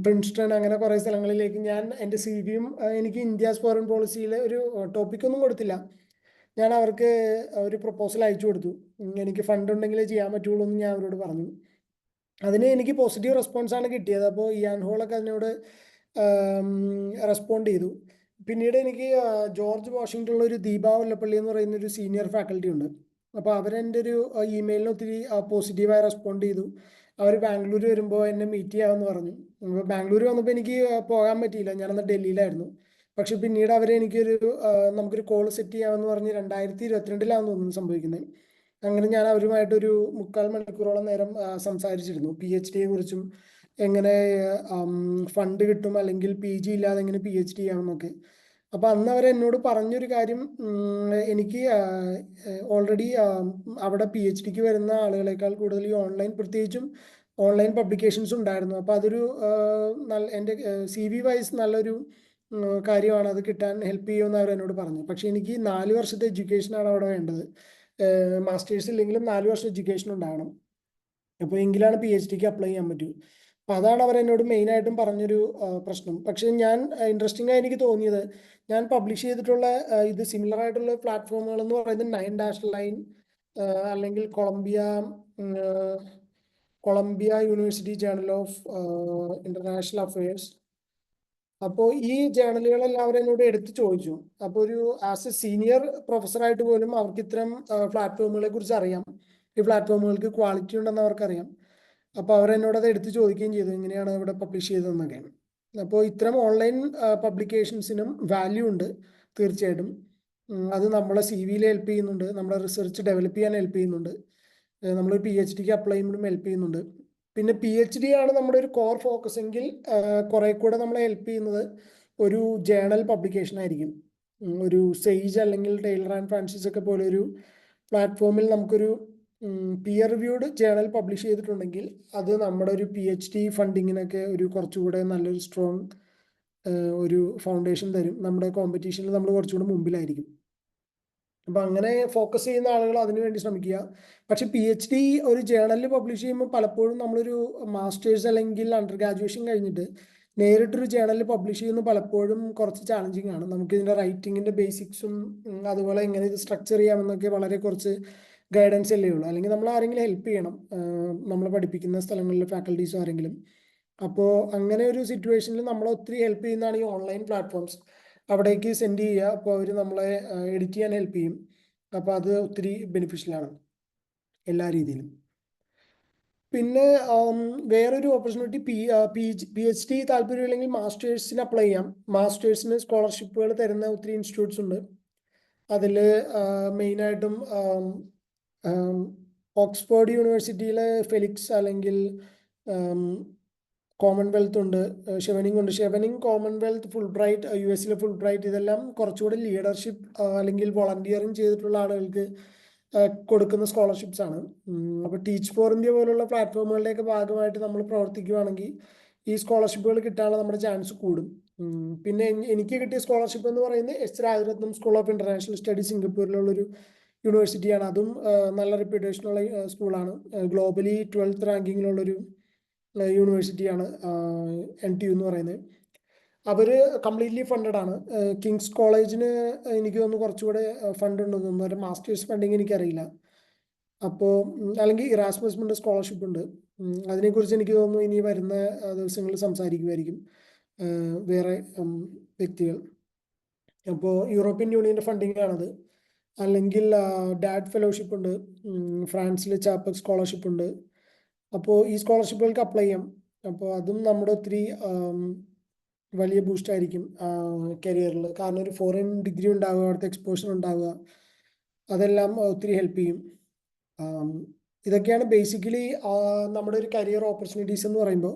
പ്രിൻസ്റ്റൺ, അങ്ങനെ കുറേ സ്ഥലങ്ങളിലേക്ക് ഞാൻ എൻ്റെ CV-യും എനിക്ക് ഇന്ത്യാസ് ഫോറിൻ പോളിസിയിൽ ഒരു ടോപ്പിക്കൊന്നും കൊടുത്തില്ല. ഞാൻ അവർക്ക് ഒരു പ്രൊപ്പോസൽ അയച്ചു കൊടുത്തു. എനിക്ക് ഫണ്ട് ഉണ്ടെങ്കിലേ ചെയ്യാൻ പറ്റുള്ളൂ എന്ന് ഞാൻ അവരോട് പറഞ്ഞു. അതിന് എനിക്ക് പോസിറ്റീവ് റെസ്പോൺസാണ് കിട്ടിയത്. അപ്പോൾ ഇയാൻ ഹോളൊക്കെ അതിനോട് റെസ്പോണ്ട് ചെയ്തു. പിന്നീട് എനിക്ക് ജോർജ് വാഷിങ്ടണിലുള്ള ഒരു ദീപ വല്ലപ്പള്ളി എന്ന് പറയുന്ന ഒരു സീനിയർ ഫാക്കൽറ്റി ഉണ്ട്. അപ്പോൾ അവരെൻ്റെ ഒരു ഇമെയിലിന് ഒത്തിരി പോസിറ്റീവായി റെസ്പോണ്ട് ചെയ്തു. അവർ ബാംഗ്ലൂർ വരുമ്പോൾ എന്നെ മീറ്റ് ചെയ്യാമെന്ന് പറഞ്ഞു. അപ്പോൾ ബാംഗ്ലൂർ വന്നപ്പോൾ എനിക്ക് പോകാൻ പറ്റിയില്ല, ഞാനന്ന് ഡൽഹിയിലായിരുന്നു. പക്ഷെ പിന്നീട് എനിക്കൊരു നമുക്കൊരു കോൾ സെറ്റ് ചെയ്യാമെന്ന് പറഞ്ഞ് 2022-ലാണെന്ന് തോന്നുന്നു സംഭവിക്കുന്നത്. അങ്ങനെ ഞാൻ അവരുമായിട്ടൊരു 3/4 മണിക്കൂറോളം നേരം സംസാരിച്ചിരുന്നു PhDയെ കുറിച്ചും, എങ്ങനെ ഫണ്ട് കിട്ടും അല്ലെങ്കിൽ PG ഇല്ലാതെ എങ്ങനെ PhD ചെയ്യാമെന്നൊക്കെ. അപ്പോൾ അന്ന് അവരെന്നോട് പറഞ്ഞൊരു കാര്യം, എനിക്ക് ഓൾറെഡി അവിടെ PhDക്ക് വരുന്ന ആളുകളെക്കാൾ കൂടുതൽ ഈ പ്രത്യേകിച്ചും ഓൺലൈൻ പബ്ലിക്കേഷൻസ് ഉണ്ടായിരുന്നു. അപ്പോൾ അതൊരു എൻ്റെ CV വൈസ് നല്ലൊരു കാര്യമാണ്, അത് കിട്ടാൻ ഹെൽപ്പ് ചെയ്യുമെന്ന് അവരെന്നോട് പറഞ്ഞു. പക്ഷേ എനിക്ക് 4 വർഷത്തെ എഡ്യൂക്കേഷനാണ് അവിടെ വേണ്ടത്. മാസ്റ്റേഴ്സ് ഇല്ലെങ്കിലും 4 വർഷം എഡ്യൂക്കേഷൻ ഉണ്ടാകണം. അപ്പോൾ എങ്കിലാണ് PhDക്ക് അപ്ലൈ ചെയ്യാൻ പറ്റൂ. അപ്പോൾ അതാണ് അവരെന്നോട് മെയിനായിട്ടും പറഞ്ഞൊരു പ്രശ്നം. പക്ഷേ ഞാൻ ഇൻട്രസ്റ്റിംഗ് ആയി എനിക്ക് തോന്നിയത്, ഞാൻ പബ്ലിഷ് ചെയ്തിട്ടുള്ള ഇത് സിമിലർ ആയിട്ടുള്ള പ്ലാറ്റ്ഫോമുകൾ എന്ന് പറയുന്നത് 9-Line, അല്ലെങ്കിൽ Columbia university journal of international affairs. അപ്പോൾ ഈ ജേർണലുകളെല്ലാം അവരെന്നോട് എടുത്ത് ചോദിച്ചു. അപ്പോൾ ഒരു ആസ് എ സീനിയർ പ്രൊഫസറായിട്ട് പോലും അവർക്ക് ഇത്തരം പ്ലാറ്റ്ഫോമുകളെ കുറിച്ച് അറിയാം, ഈ പ്ലാറ്റ്ഫോമുകൾക്ക് ക്വാളിറ്റി ഉണ്ടെന്ന് അവർക്കറിയാം. അപ്പോൾ അവരെന്നോട് അത് എടുത്ത് ചോദിക്കുകയും ചെയ്തു, എങ്ങനെയാണ് ഇവിടെ പബ്ലിഷ് ചെയ്തതെന്നൊക്കെ. അപ്പോൾ ഇത്തരം ഓൺലൈൻ പബ്ലിക്കേഷൻസിനും വാല്യൂ ഉണ്ട് തീർച്ചയായിട്ടും. അത് നമ്മളെ CV-യിൽ ഹെൽപ്പ് ചെയ്യുന്നുണ്ട്, നമ്മളെ റിസർച്ച് ഡെവലപ്പ് ചെയ്യാൻ ഹെൽപ്പ് ചെയ്യുന്നുണ്ട്, നമ്മൾ PhDക്ക് അപ്ലൈ ചെയ്യുമ്പോഴും ഹെൽപ്പ് ചെയ്യുന്നുണ്ട്. പിന്നെ PhD ആണ് നമ്മുടെ ഒരു കോർ ഫോക്കസ് എങ്കിൽ കുറെ കൂടെ നമ്മളെ ഹെൽപ്പ് ചെയ്യുന്നത് ഒരു ജേണൽ പബ്ലിക്കേഷൻ ആയിരിക്കും. ഒരു സെയ്ജ് അല്ലെങ്കിൽ ടൈലർ ആൻഡ് ഫ്രാൻസിസ് ഒക്കെ പോലെ ഒരു പ്ലാറ്റ്ഫോമിൽ നമുക്കൊരു പിയർ റിവ്യൂഡ് ജേണൽ പബ്ലിഷ് ചെയ്തിട്ടുണ്ടെങ്കിൽ അത് നമ്മുടെ ഒരു PhD ഫണ്ടിങ്ങിനൊക്കെ ഒരു കുറച്ചുകൂടെ നല്ലൊരു സ്ട്രോങ് ഒരു ഫൗണ്ടേഷൻ തരും. നമ്മുടെ കോമ്പറ്റീഷനിൽ നമ്മൾ കുറച്ചുകൂടെ മുമ്പിലായിരിക്കും. അപ്പം അങ്ങനെ ഫോക്കസ് ചെയ്യുന്ന ആളുകൾ അതിനുവേണ്ടി ശ്രമിക്കുക. പക്ഷെ PhD ഒരു ജേണലിൽ പബ്ലിഷ് ചെയ്യുമ്പോൾ പലപ്പോഴും നമ്മളൊരു മാസ്റ്റേഴ്സ് അല്ലെങ്കിൽ അണ്ടർ ഗ്രാജുവേഷൻ കഴിഞ്ഞിട്ട് നേരിട്ടൊരു ജേണലിൽ പബ്ലിഷ് ചെയ്യുന്നത് പലപ്പോഴും കുറച്ച് ചാലഞ്ചിങ് ആണ്. നമുക്ക് ഇതിൻ്റെ റൈറ്റിങ്ങിൻ്റെ ബേസിക്സും അതുപോലെ എങ്ങനെ ഇത് സ്ട്രക്ചർ ചെയ്യാമെന്നൊക്കെ വളരെ കുറച്ച് ഗൈഡൻസ് അല്ലേ ഉള്ളൂ. അല്ലെങ്കിൽ നമ്മൾ ആരെങ്കിലും ഹെൽപ്പ് ചെയ്യണം, നമ്മൾ പഠിപ്പിക്കുന്ന സ്ഥലങ്ങളിലെ ഫാക്കൽറ്റീസോ ആരെങ്കിലും. അപ്പോൾ അങ്ങനെ ഒരു സിറ്റുവേഷനിൽ നമ്മളെ ഒത്തിരി ഹെൽപ്പ് ചെയ്യുന്നതാണ് ഈ ഓൺലൈൻ പ്ലാറ്റ്ഫോംസ്. അവിടേക്ക് സെൻഡ് ചെയ്യുക, അപ്പോൾ അവർ നമ്മളെ എഡിറ്റ് ചെയ്യാൻ ഹെൽപ്പ് ചെയ്യും. അപ്പോൾ അത് ഒത്തിരി ബെനിഫിഷ്യലാണ് എല്ലാ രീതിയിലും. പിന്നെ വേറൊരു ഓപ്പർച്യൂണിറ്റി PhD താല്പര്യമില്ലെങ്കിൽ മാസ്റ്റേഴ്സിന് അപ്ലൈ ചെയ്യാം. മാസ്റ്റേഴ്സിന് സ്കോളർഷിപ്പുകൾ തരുന്ന ഒത്തിരി ഇൻസ്റ്റിറ്റ്യൂട്ട്സ് ഉണ്ട്. അതിൽ മെയിനായിട്ടും ഓക്സ്ഫോർഡ് യൂണിവേഴ്സിറ്റിയിലെ ഫെലിക്സ് അല്ലെങ്കിൽ കോമൺവെൽത്ത് ഉണ്ട്, ഷെവനിങ് ഉണ്ട്. ഷെവനിങ്, കോമൺവെൽത്ത്, ഫുൾ ബ്രൈറ്റ്, US-ലെ ഫുൾ ബ്രൈറ്റ്, ഇതെല്ലാം കുറച്ചുകൂടി ലീഡർഷിപ്പ് അല്ലെങ്കിൽ വോളണ്ടിയറിങ് ചെയ്തിട്ടുള്ള ആളുകൾക്ക് കൊടുക്കുന്ന സ്കോളർഷിപ്സ് ആണ്. അപ്പോൾ ടീച്ച് ഫോർ ഇന്ത്യ പോലുള്ള പ്ലാറ്റ്ഫോമുകളുടെയൊക്കെ ഭാഗമായിട്ട് നമ്മൾ പ്രവർത്തിക്കുകയാണെങ്കിൽ ഈ സ്കോളർഷിപ്പുകൾ കിട്ടാനുള്ള നമ്മുടെ ചാൻസ് കൂടും. പിന്നെ എനിക്ക് കിട്ടിയ സ്കോളർഷിപ്പ് എന്ന് പറയുന്നത് S. Rajaratnam school of international studies സിംഗപ്പൂരിലുള്ളൊരു യൂണിവേഴ്സിറ്റിയാണ്. അതും നല്ല റെപ്യൂട്ടേഷനുള്ള സ്കൂളാണ്. ഗ്ലോബലി 12th റാങ്കിങ്ങിലുള്ളൊരു യൂണിവേഴ്സിറ്റിയാണ് NTU എന്ന് പറയുന്നത്. അവർ കംപ്ലീറ്റ്ലി ഫണ്ടഡ് ആണ്. കിങ്സ് കോളേജിന് എനിക്ക് തോന്നുന്നു കുറച്ചുകൂടെ ഫണ്ട് ഉണ്ടെന്ന് തോന്നുന്നു. ഒരു മാസ്റ്റേഴ്സ് ഫണ്ടിങ് എനിക്കറിയില്ല. അപ്പോൾ അല്ലെങ്കിൽ ഇറാസ്മസ് മുണ്ട് സ്കോളർഷിപ്പ് ഉണ്ട്. അതിനെക്കുറിച്ച് എനിക്ക് തോന്നുന്നു ഇനി വരുന്ന ദിവസങ്ങളിൽ സംസാരിക്കുമായിരിക്കും വേറെ വ്യക്തികൾ. അപ്പോൾ യൂറോപ്യൻ യൂണിയൻ്റെ ഫണ്ടിങ് ആണത്. അല്ലെങ്കിൽ ഡാഡ് ഫെലോഷിപ്പ് ഉണ്ട്, ഫ്രാൻസിൽ ചാപ്പക് സ്കോളർഷിപ്പ് ഉണ്ട്. അപ്പോൾ ഈ സ്കോളർഷിപ്പുകൾക്ക് അപ്ലൈ ചെയ്യാം. അപ്പോൾ അതും നമ്മുടെ ഒത്തിരി വലിയ ബൂസ്റ്റ് ആയിരിക്കും കരിയറിൽ. കാരണം ഒരു ഫോറിൻ ഡിഗ്രി ഉണ്ടാവുക, അവിടുത്തെ എക്സ്പോഷർ ഉണ്ടാവുക, അതെല്ലാം ഒത്തിരി ഹെൽപ്പ് ചെയ്യും. ഇതൊക്കെയാണ് ബേസിക്കലി നമ്മുടെ ഒരു കരിയർ ഓപ്പർച്യൂണിറ്റീസ് എന്ന് പറയുമ്പോൾ.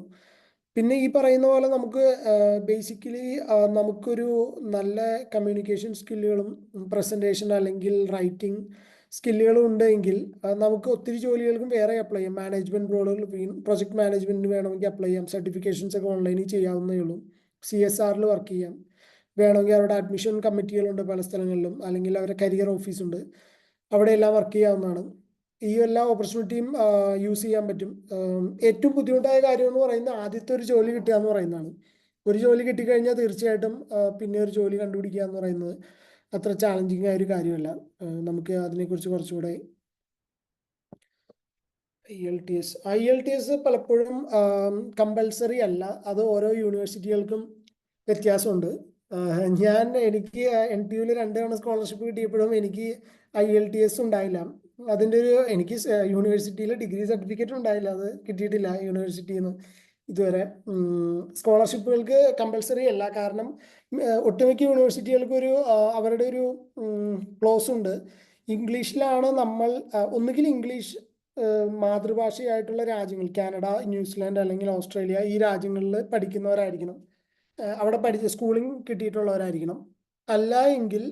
പിന്നെ ഈ പറയുന്ന പോലെ നമുക്ക് ബേസിക്കലി നമുക്കൊരു നല്ല കമ്മ്യൂണിക്കേഷൻ സ്കില്ലുകളും പ്രസൻറ്റേഷൻ അല്ലെങ്കിൽ റൈറ്റിംഗ് സ്കില്ലുകളും ഉണ്ടെങ്കിൽ നമുക്ക് ഒത്തിരി ജോലികൾക്കും വേറെ അപ്ലൈ ചെയ്യാം. മാനേജ്മെൻറ്റ് റോളുകൾ, പ്രൊജക്ട് മാനേജ്മെൻറ്റിന് വേണമെങ്കിൽ അപ്ലൈ ചെയ്യാം. സർട്ടിഫിക്കേഷൻസ് ഒക്കെ ഓൺലൈനിൽ ചെയ്യാവുന്നേ ഉള്ളൂ. CSRൽ വർക്ക് ചെയ്യാം. വേണമെങ്കിൽ അവരുടെ അഡ്മിഷൻ കമ്മിറ്റികളുണ്ട് പല സ്ഥലങ്ങളിലും, അല്ലെങ്കിൽ അവരുടെ കരിയർ ഓഫീസുണ്ട്, അവിടെയെല്ലാം വർക്ക് ചെയ്യാവുന്നതാണ്. ഈ എല്ലാ ഓപ്പർച്യൂണിറ്റിയും യൂസ് ചെയ്യാൻ പറ്റും. ഏറ്റവും ബുദ്ധിമുട്ടായ കാര്യം എന്ന് പറയുന്നത് ആദ്യത്തെ ഒരു ജോലി കിട്ടുക എന്ന് പറയുന്നതാണ്. ഒരു ജോലി കിട്ടിക്കഴിഞ്ഞാൽ തീർച്ചയായിട്ടും പിന്നെ ഒരു ജോലി കണ്ടുപിടിക്കുക എന്ന് പറയുന്നത് അത്ര ചാലഞ്ചിങ് ആയ ഒരു കാര്യമല്ല. നമുക്ക് അതിനെക്കുറിച്ച് കുറച്ചുകൂടെ IELTS പലപ്പോഴും കമ്പൽസറി അല്ല. അത് ഓരോ യൂണിവേഴ്സിറ്റികൾക്കും വ്യത്യാസമുണ്ട്. എനിക്ക് NTUവിൽ 2 തവണ സ്കോളർഷിപ്പ് കിട്ടിയപ്പോഴും എനിക്ക് IELTS ഉണ്ടായില്ല. അതിൻ്റെ എനിക്ക് യൂണിവേഴ്സിറ്റിയിൽ ഡിഗ്രി സർട്ടിഫിക്കറ്റ് ഉണ്ടായില്ല, അത് കിട്ടിയിട്ടില്ല യൂണിവേഴ്സിറ്റിയിൽ നിന്ന് ഇതുവരെ. സ്കോളർഷിപ്പുകൾക്ക് കമ്പൽസറി അല്ല. കാരണം ഒട്ടുമിക്ക യൂണിവേഴ്സിറ്റികൾക്കൊരു അവരുടെ ഒരു ക്ലോസ് ഉണ്ട്. ഇംഗ്ലീഷിലാണ് നമ്മൾ ഒന്നുകിൽ ഇംഗ്ലീഷ് മാതൃഭാഷയായിട്ടുള്ള രാജ്യങ്ങൾ, കാനഡ, ന്യൂസിലാൻഡ് അല്ലെങ്കിൽ ഓസ്ട്രേലിയ, ഈ രാജ്യങ്ങളിൽ പഠിക്കുന്നവരായിരിക്കണം, അവിടെ സ്കൂളിംഗ് കിട്ടിയിട്ടുള്ളവരായിരിക്കണം. അല്ല എങ്കിൽ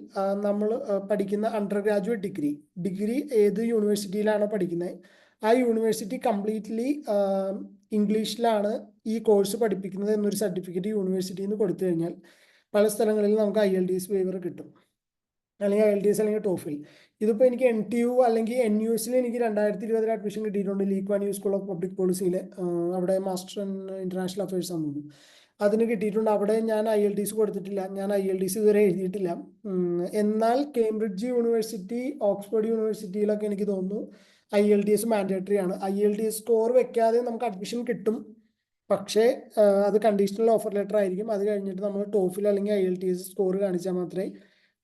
നമ്മൾ പഠിക്കുന്ന അണ്ടർ ഗ്രാജുവേറ്റ് ഡിഗ്രി ഏത് യൂണിവേഴ്സിറ്റിയിലാണോ പഠിക്കുന്നത് ആ യൂണിവേഴ്സിറ്റി കംപ്ലീറ്റ്ലി ഇംഗ്ലീഷിലാണ് ഈ കോഴ്സ് പഠിപ്പിക്കുന്നത് എന്നൊരു സർട്ടിഫിക്കറ്റ് യൂണിവേഴ്സിറ്റിയിൽ നിന്ന് കൊടുത്തു കഴിഞ്ഞാൽ പല സ്ഥലങ്ങളിൽ നമുക്ക് IELTS വേവർ കിട്ടും, അല്ലെങ്കിൽ IELTS അല്ലെങ്കിൽ TOEFL. ഇതിപ്പോൾ എനിക്ക് NTU അല്ലെങ്കിൽ NUSൽ എനിക്ക് 2020 അഡ്മിഷൻ കിട്ടിയിട്ടുണ്ട്. Lee Kuan Yew school of public പോളിസിയിൽ, അവിടെ മാസ്റ്റർ ഇൻ ഇന്റർനാഷണൽ അഫയേഴ്സ് ആണെന്ന്. അതിന് കിട്ടിയിട്ടുണ്ട്. അവിടെ ഞാൻ IELTS കൊടുത്തിട്ടില്ല, ഞാൻ IELTS ഇതുവരെ എഴുതിയിട്ടില്ല. എന്നാൽ കേംബ്രിഡ്ജ് യൂണിവേഴ്സിറ്റി, ഓക്സ്ഫോർഡ് യൂണിവേഴ്സിറ്റിയിലൊക്കെ എനിക്ക് തോന്നുന്നു IELTS മാൻഡേറ്ററി ആണ്. IELTS സ്കോർ വെക്കാതെ നമുക്ക് അഡ്മിഷൻ കിട്ടും, പക്ഷേ അത് കണ്ടീഷണൽ ഓഫർ ലെറ്റർ ആയിരിക്കും. അത് കഴിഞ്ഞിട്ട് നമ്മൾ TOEFL അല്ലെങ്കിൽ IELTS സ്കോർ കാണിച്ചാൽ മാത്രമേ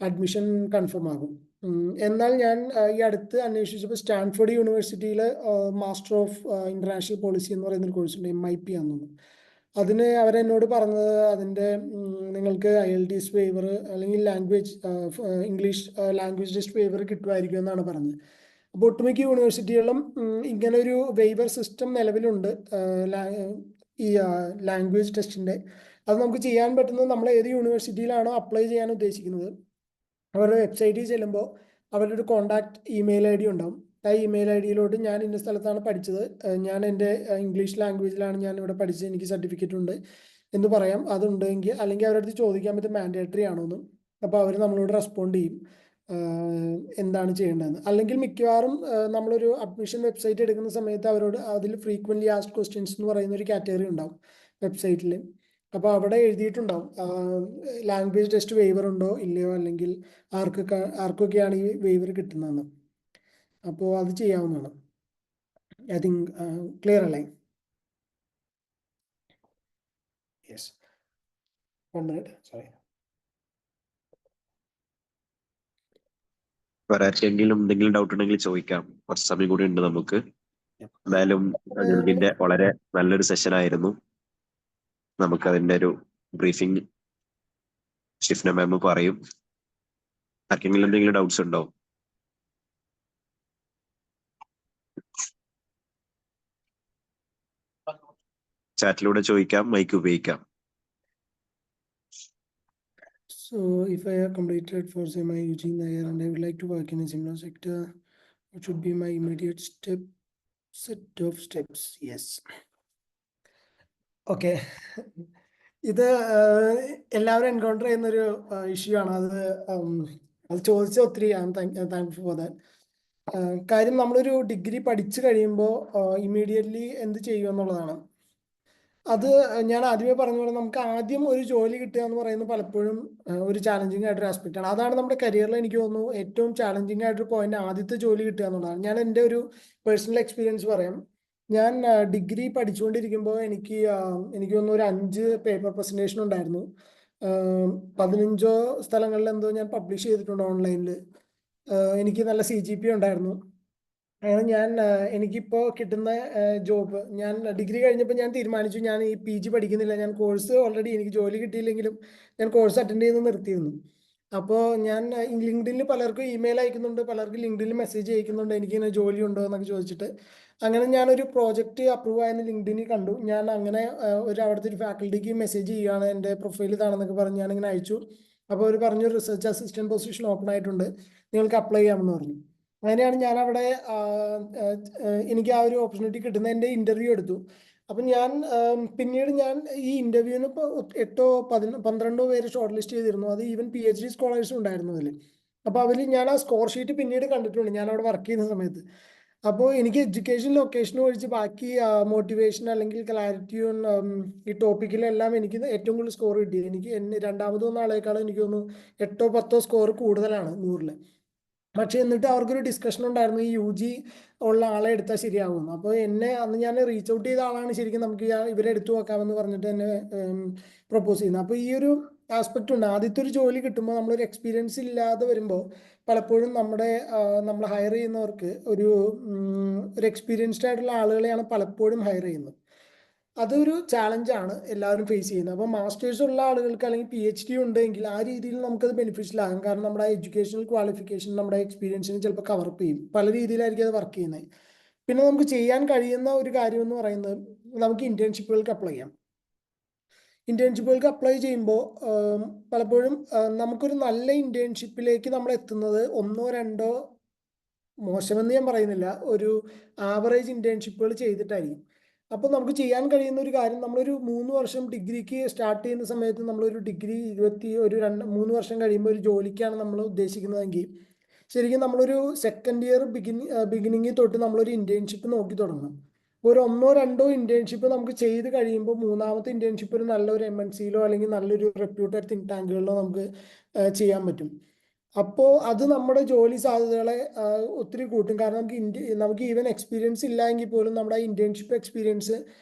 അഡ്മിഷൻ കൺഫേം ആകും. എന്നാൽ ഞാൻ ഈ അടുത്ത് അന്വേഷിച്ചപ്പോൾ സ്റ്റാൻഫോർഡ് യൂണിവേഴ്സിറ്റിയിൽ മാസ്റ്റർ ഓഫ് ഇന്റർനാഷണൽ പോളിസി എന്ന് പറയുന്നൊരു കോഴ്സുണ്ട്, MIP ആണെന്ന്. അതിന് അവരെന്നോട് പറഞ്ഞത് അതിൻ്റെ നിങ്ങൾക്ക് IELTS വേവർ അല്ലെങ്കിൽ ഇംഗ്ലീഷ് ലാംഗ്വേജ് ടെസ്റ്റ് വേവർ കിട്ടുമായിരിക്കും എന്നാണ് പറഞ്ഞത്. അപ്പോൾ ഒട്ടുമിക്ക യൂണിവേഴ്സിറ്റികളും ഇങ്ങനെ ഒരു വേവർ സിസ്റ്റം നിലവിലുണ്ട് ഈ ലാംഗ്വേജ് ടെസ്റ്റിൻ്റെ. അത് നമുക്ക് ചെയ്യാൻ പറ്റുന്നത് നമ്മൾ ഏത് യൂണിവേഴ്സിറ്റിയിലാണോ അപ്ലൈ ചെയ്യാൻ ഉദ്ദേശിക്കുന്നത് അവരുടെ വെബ്സൈറ്റിൽ ചെല്ലുമ്പോൾ അവരുടെ ഒരു കോൺടാക്ട് ഇമെയിൽ ID ഉണ്ടാവും. ആ ഇമെയിൽ IDയിലോട്ട് ഞാൻ ഇന്ന സ്ഥലത്താണ് പഠിച്ചത്, ഞാൻ എൻ്റെ ഇംഗ്ലീഷ് ലാംഗ്വേജിലാണ് ഞാൻ ഇവിടെ പഠിച്ചത്, എനിക്ക് സർട്ടിഫിക്കറ്റ് ഉണ്ട് എന്ന് പറയാം. അതുണ്ടെങ്കിൽ അല്ലെങ്കിൽ അവരുടെ അടുത്ത് ചോദിക്കാൻ പറ്റും മാൻഡേറ്ററി ആണോന്ന്. അപ്പോൾ അവർ നമ്മളോട് റെസ്പോണ്ട് ചെയ്യും എന്താണ് ചെയ്യേണ്ടതെന്ന്. അല്ലെങ്കിൽ മിക്കവാറും നമ്മളൊരു അഡ്മിഷൻ വെബ്സൈറ്റ് എടുക്കുന്ന സമയത്ത് അവരോട് അതിൽ ഫ്രീക്വൻ്റ്ലി ആസ്ക്ഡ് ക്വസ്റ്റ്യൻസ് എന്ന് പറയുന്ന ഒരു കാറ്റഗറി ഉണ്ടാവും വെബ്സൈറ്റിൽ. അപ്പോൾ അവിടെ എഴുതിയിട്ടുണ്ടാവും ലാംഗ്വേജ് ടെസ്റ്റ് വേവർ ഉണ്ടോ ഇല്ലയോ, അല്ലെങ്കിൽ ആർക്കൊക്കെയാണ് ഈ വേവർ കിട്ടുന്നതെന്ന്. അപ്പോൾ അത് ചെയ്യാവുന്നതാണ്. ഐ തിങ്ക് ക്ലിയർ അല്ലേ? Yes, 1 minute, sorry. ആർക്കെങ്കിലും എന്തെങ്കിലും ഡൗട്ട് ഉണ്ടെങ്കിൽ ചോദിക്കാം, കുറച്ച് സമയം കൂടി ഉണ്ട് നമുക്ക്. എന്തായാലും ഇതിന്റെ വളരെ നല്ലൊരു സെഷൻ ആയിരുന്നു. നമുക്ക് അതിന്റെ ഒരു ബ്രീഫിംഗ് ഷിഫ്ന മാം പറയും. ആർക്കെങ്കിലും എന്തെങ്കിലും ഡൗട്ട്സ് ഉണ്ടോ? ചാറ്റിലൂടെ ചോദിക്കാം, മൈക്ക് ഉപയോഗിക്കാം. So if I have completed for say my UG in the year and I would like to work in a similar sector, what should be my immediate set of steps? Yes. Okay. ഇത് എല്ലാവരും encounter ചെയ്യുന്നൊരു issue ആണ്. അത് ചോദിച്ച ഒത്തിരി thankful for that. കാര്യം നമ്മളൊരു degree പഠിച്ചു കഴിയുമ്പോൾ ഇമ്മീഡിയറ്റ്ലി എന്ത് ചെയ്യുമെന്നുള്ളതാണ്. അത് ഞാൻ ആദ്യമേ പറഞ്ഞ പോലെ നമുക്ക് ആദ്യം ഒരു ജോലി കിട്ടുക എന്ന് പറയുന്നത് പലപ്പോഴും ഒരു ചാലഞ്ചിങ് ആയിട്ടൊരു ആസ്പെക്ട് ആണ്. അതാണ് നമ്മുടെ കരിയറിൽ എനിക്ക് തോന്നുന്നു ഏറ്റവും ചാലഞ്ചിങ് ആയിട്ടൊരു പോയിന്റ്, ആദ്യത്തെ ജോലി കിട്ടുക എന്നുള്ളതാണ്. ഞാൻ എൻ്റെ ഒരു പേഴ്സണൽ എക്സ്പീരിയൻസ് പറയാം. ഞാൻ ഡിഗ്രി പഠിച്ചുകൊണ്ടിരിക്കുമ്പോൾ എനിക്ക് തോന്നുന്നു ഒരു 5 പേപ്പർ പ്രസന്റേഷൻ ഉണ്ടായിരുന്നു. 15 സ്ഥലങ്ങളിൽ എന്തോ ഞാൻ പബ്ലിഷ് ചെയ്തിട്ടുണ്ട് ഓൺലൈനിൽ. എനിക്ക് നല്ല CGPA ഉണ്ടായിരുന്നു. അങ്ങനെ എനിക്കിപ്പോൾ കിട്ടുന്ന ജോബ്, ഞാൻ ഡിഗ്രി കഴിഞ്ഞപ്പോൾ ഞാൻ തീരുമാനിച്ചു ഞാൻ ഈ PG പഠിക്കുന്നില്ല. ഞാൻ കോഴ്സ് ഓൾറെഡി, എനിക്ക് ജോലി കിട്ടിയില്ലെങ്കിലും ഞാൻ കോഴ്സ് അറ്റൻഡ് ചെയ്ത് നിർത്തിയിരുന്നു. അപ്പോൾ ഞാൻ ലിങ്ക്ഡിനിൽ പലർക്കും ഇമെയിൽ അയക്കുന്നുണ്ട്, പലർക്കും ലിങ്ക്ഡിനിൽ മെസ്സേജ് അയക്കുന്നുണ്ട് എനിക്കിങ്ങനെ ജോലി ഉണ്ടോ എന്നൊക്കെ ചോദിച്ചിട്ട്. അങ്ങനെ ഞാനൊരു പ്രോജക്റ്റ് അപ്രൂവ് ആയെന്ന് ലിങ്ക്ഡിനിൽ കണ്ടു. ഞാൻ അങ്ങനെ അവിടുത്തെ ഒരു ഫാക്കൽറ്റിക്ക് മെസ്സേജ് ചെയ്യുകയാണ്, എൻ്റെ പ്രൊഫൈൽ ഇതാണെന്നൊക്കെ പറഞ്ഞ് ഞാനിങ്ങനെ അയച്ചു. അപ്പോൾ അവർ പറഞ്ഞു റിസർച്ച് അസിസ്റ്റന്റ് പൊസിഷൻ ഓപ്പൺ ആയിട്ടുണ്ട്, നിങ്ങൾക്ക് അപ്ലൈ ചെയ്യാമെന്ന് പറഞ്ഞു. അങ്ങനെയാണ് ഞാൻ അവിടെ എനിക്ക് ആ ഒരു ഓപ്പർച്യൂണിറ്റി കിട്ടുന്ന എൻ്റെ ഇന്റർവ്യൂ എടുത്തു. അപ്പം പിന്നീട് ഞാൻ ഈ ഇന്റർവ്യൂവിന് ഇപ്പോൾ 8-12 പേര് ഷോർട്ട് ലിസ്റ്റ് ചെയ്തിരുന്നു. അത് ഈവൻ PhD സ്കോളേഴ്സും ഉണ്ടായിരുന്നു അതിൽ. അപ്പോൾ അതിൽ ഞാൻ ആ സ്കോർ ഷീറ്റ് പിന്നീട് കണ്ടിട്ടുണ്ട് ഞാൻ അവിടെ വർക്ക് ചെയ്യുന്ന സമയത്ത്. അപ്പോൾ എനിക്ക് എഡ്യൂക്കേഷൻ ലൊക്കേഷനും ഒഴിച്ച് ബാക്കി മോട്ടിവേഷൻ അല്ലെങ്കിൽ ക്ലാരിറ്റിയും ഈ ടോപ്പിക്കിലെല്ലാം എനിക്ക് ഏറ്റവും കൂടുതൽ സ്കോർ കിട്ടിയത്. എനിക്ക് രണ്ടാമത് വന്ന ആളേക്കാളും എനിക്ക് തോന്നുന്നു 8-10 സ്കോർ കൂടുതലാണ് 100-ൽ. പക്ഷെ എന്നിട്ട് അവർക്കൊരു ഡിസ്കഷൻ ഉണ്ടായിരുന്നു, ഈ UG ഉള്ള ആളെ എടുത്താൽ ശരിയാകും. അപ്പോൾ അന്ന് ഞാൻ റീച്ച് ഔട്ട് ചെയ്ത ആളാണ് ശരിക്കും നമുക്ക് ഇവരെ എടുത്തു നോക്കാമെന്ന് പറഞ്ഞിട്ട് എന്നെ പ്രപ്പോസ് ചെയ്യുന്നത്. അപ്പോൾ ഈ ഒരു ആസ്പെക്റ്റ് ഉണ്ട്. ആദ്യത്തെ ഒരു ജോലി കിട്ടുമ്പോൾ നമ്മളൊരു എക്സ്പീരിയൻസ് ഇല്ലാതെ വരുമ്പോൾ പലപ്പോഴും നമ്മൾ ഹയർ ചെയ്യുന്നവർക്ക് ഒരു എക്സ്പീരിയൻസ്ഡ് ആയിട്ടുള്ള ആളുകളെയാണ് പലപ്പോഴും ഹയർ ചെയ്യുന്നത്. അതൊരു ചാലഞ്ചാണ് എല്ലാവരും ഫേസ് ചെയ്യുന്നത്. അപ്പോൾ മാസ്റ്റേഴ്സ് ഉള്ള ആളുകൾക്ക് അല്ലെങ്കിൽ PhD ഉണ്ടെങ്കിൽ ആ രീതിയിൽ നമുക്കത് ബെനിഫിഷ്യൽ ആകും. കാരണം നമ്മുടെ എഡ്യൂക്കേഷണൽ ക്വാളിഫിക്കേഷൻ നമ്മുടെ എക്സ്പീരിയൻസിന് ചിലപ്പോൾ കവറപ്പ് ചെയ്യും. പല രീതിയിലായിരിക്കും അത് വർക്ക് ചെയ്യുന്നത്. പിന്നെ നമുക്ക് ചെയ്യാൻ കഴിയുന്ന ഒരു കാര്യം എന്ന് പറയുന്നത് നമുക്ക് ഇന്റേൺഷിപ്പുകൾക്ക് അപ്ലൈ ചെയ്യാം. ഇന്റേൺഷിപ്പുകൾക്ക് അപ്ലൈ ചെയ്യുമ്പോൾ പലപ്പോഴും നമുക്കൊരു നല്ല ഇന്റേൺഷിപ്പിലേക്ക് നമ്മൾ എത്തുന്നത് 1-2 മോശമെന്ന് ഞാൻ പറയുന്നില്ല, ഒരു ആവറേജ് ഇന്റേൺഷിപ്പുകൾ ചെയ്തിട്ടായിരിക്കും. അപ്പോൾ നമുക്ക് ചെയ്യാൻ കഴിയുന്ന ഒരു കാര്യം, നമ്മളൊരു 3 വർഷം ഡിഗ്രിക്ക് സ്റ്റാർട്ട് ചെയ്യുന്ന സമയത്ത് നമ്മളൊരു ഡിഗ്രി 3 വർഷം കഴിയുമ്പോൾ ഒരു ജോലിക്കാണ് നമ്മൾ ഉദ്ദേശിക്കുന്നതെങ്കിൽ ശരിക്കും നമ്മളൊരു സെക്കൻഡ് ഇയർ ബിഗിനിങ് തൊട്ട് നമ്മളൊരു ഇന്റേൺഷിപ്പ് നോക്കി തുടങ്ങണം. ഒരു 1-2 ഇന്റേൺഷിപ്പ് നമുക്ക് ചെയ്ത് കഴിയുമ്പോൾ മൂന്നാമത്തെ ഇന്റേൺഷിപ്പ് ഒരു നല്ലൊരു MNCയിലോ അല്ലെങ്കിൽ നല്ലൊരു റെപ്യൂട്ടഡ് തിങ്ക് ടാങ്കുകളിലോ നമുക്ക് ചെയ്യാൻ പറ്റും. അപ്പോൾ അത് നമ്മുടെ ജോലി സാധ്യതകളെ ഒത്തിരി കൂട്ടും. കാരണം നമുക്ക് ഈവൻ എക്സ്പീരിയൻസ് ഇല്ല എങ്കിൽ പോലും നമ്മുടെ ഇന്റേൺഷിപ്പ് എക്സ്പീരിയൻസ്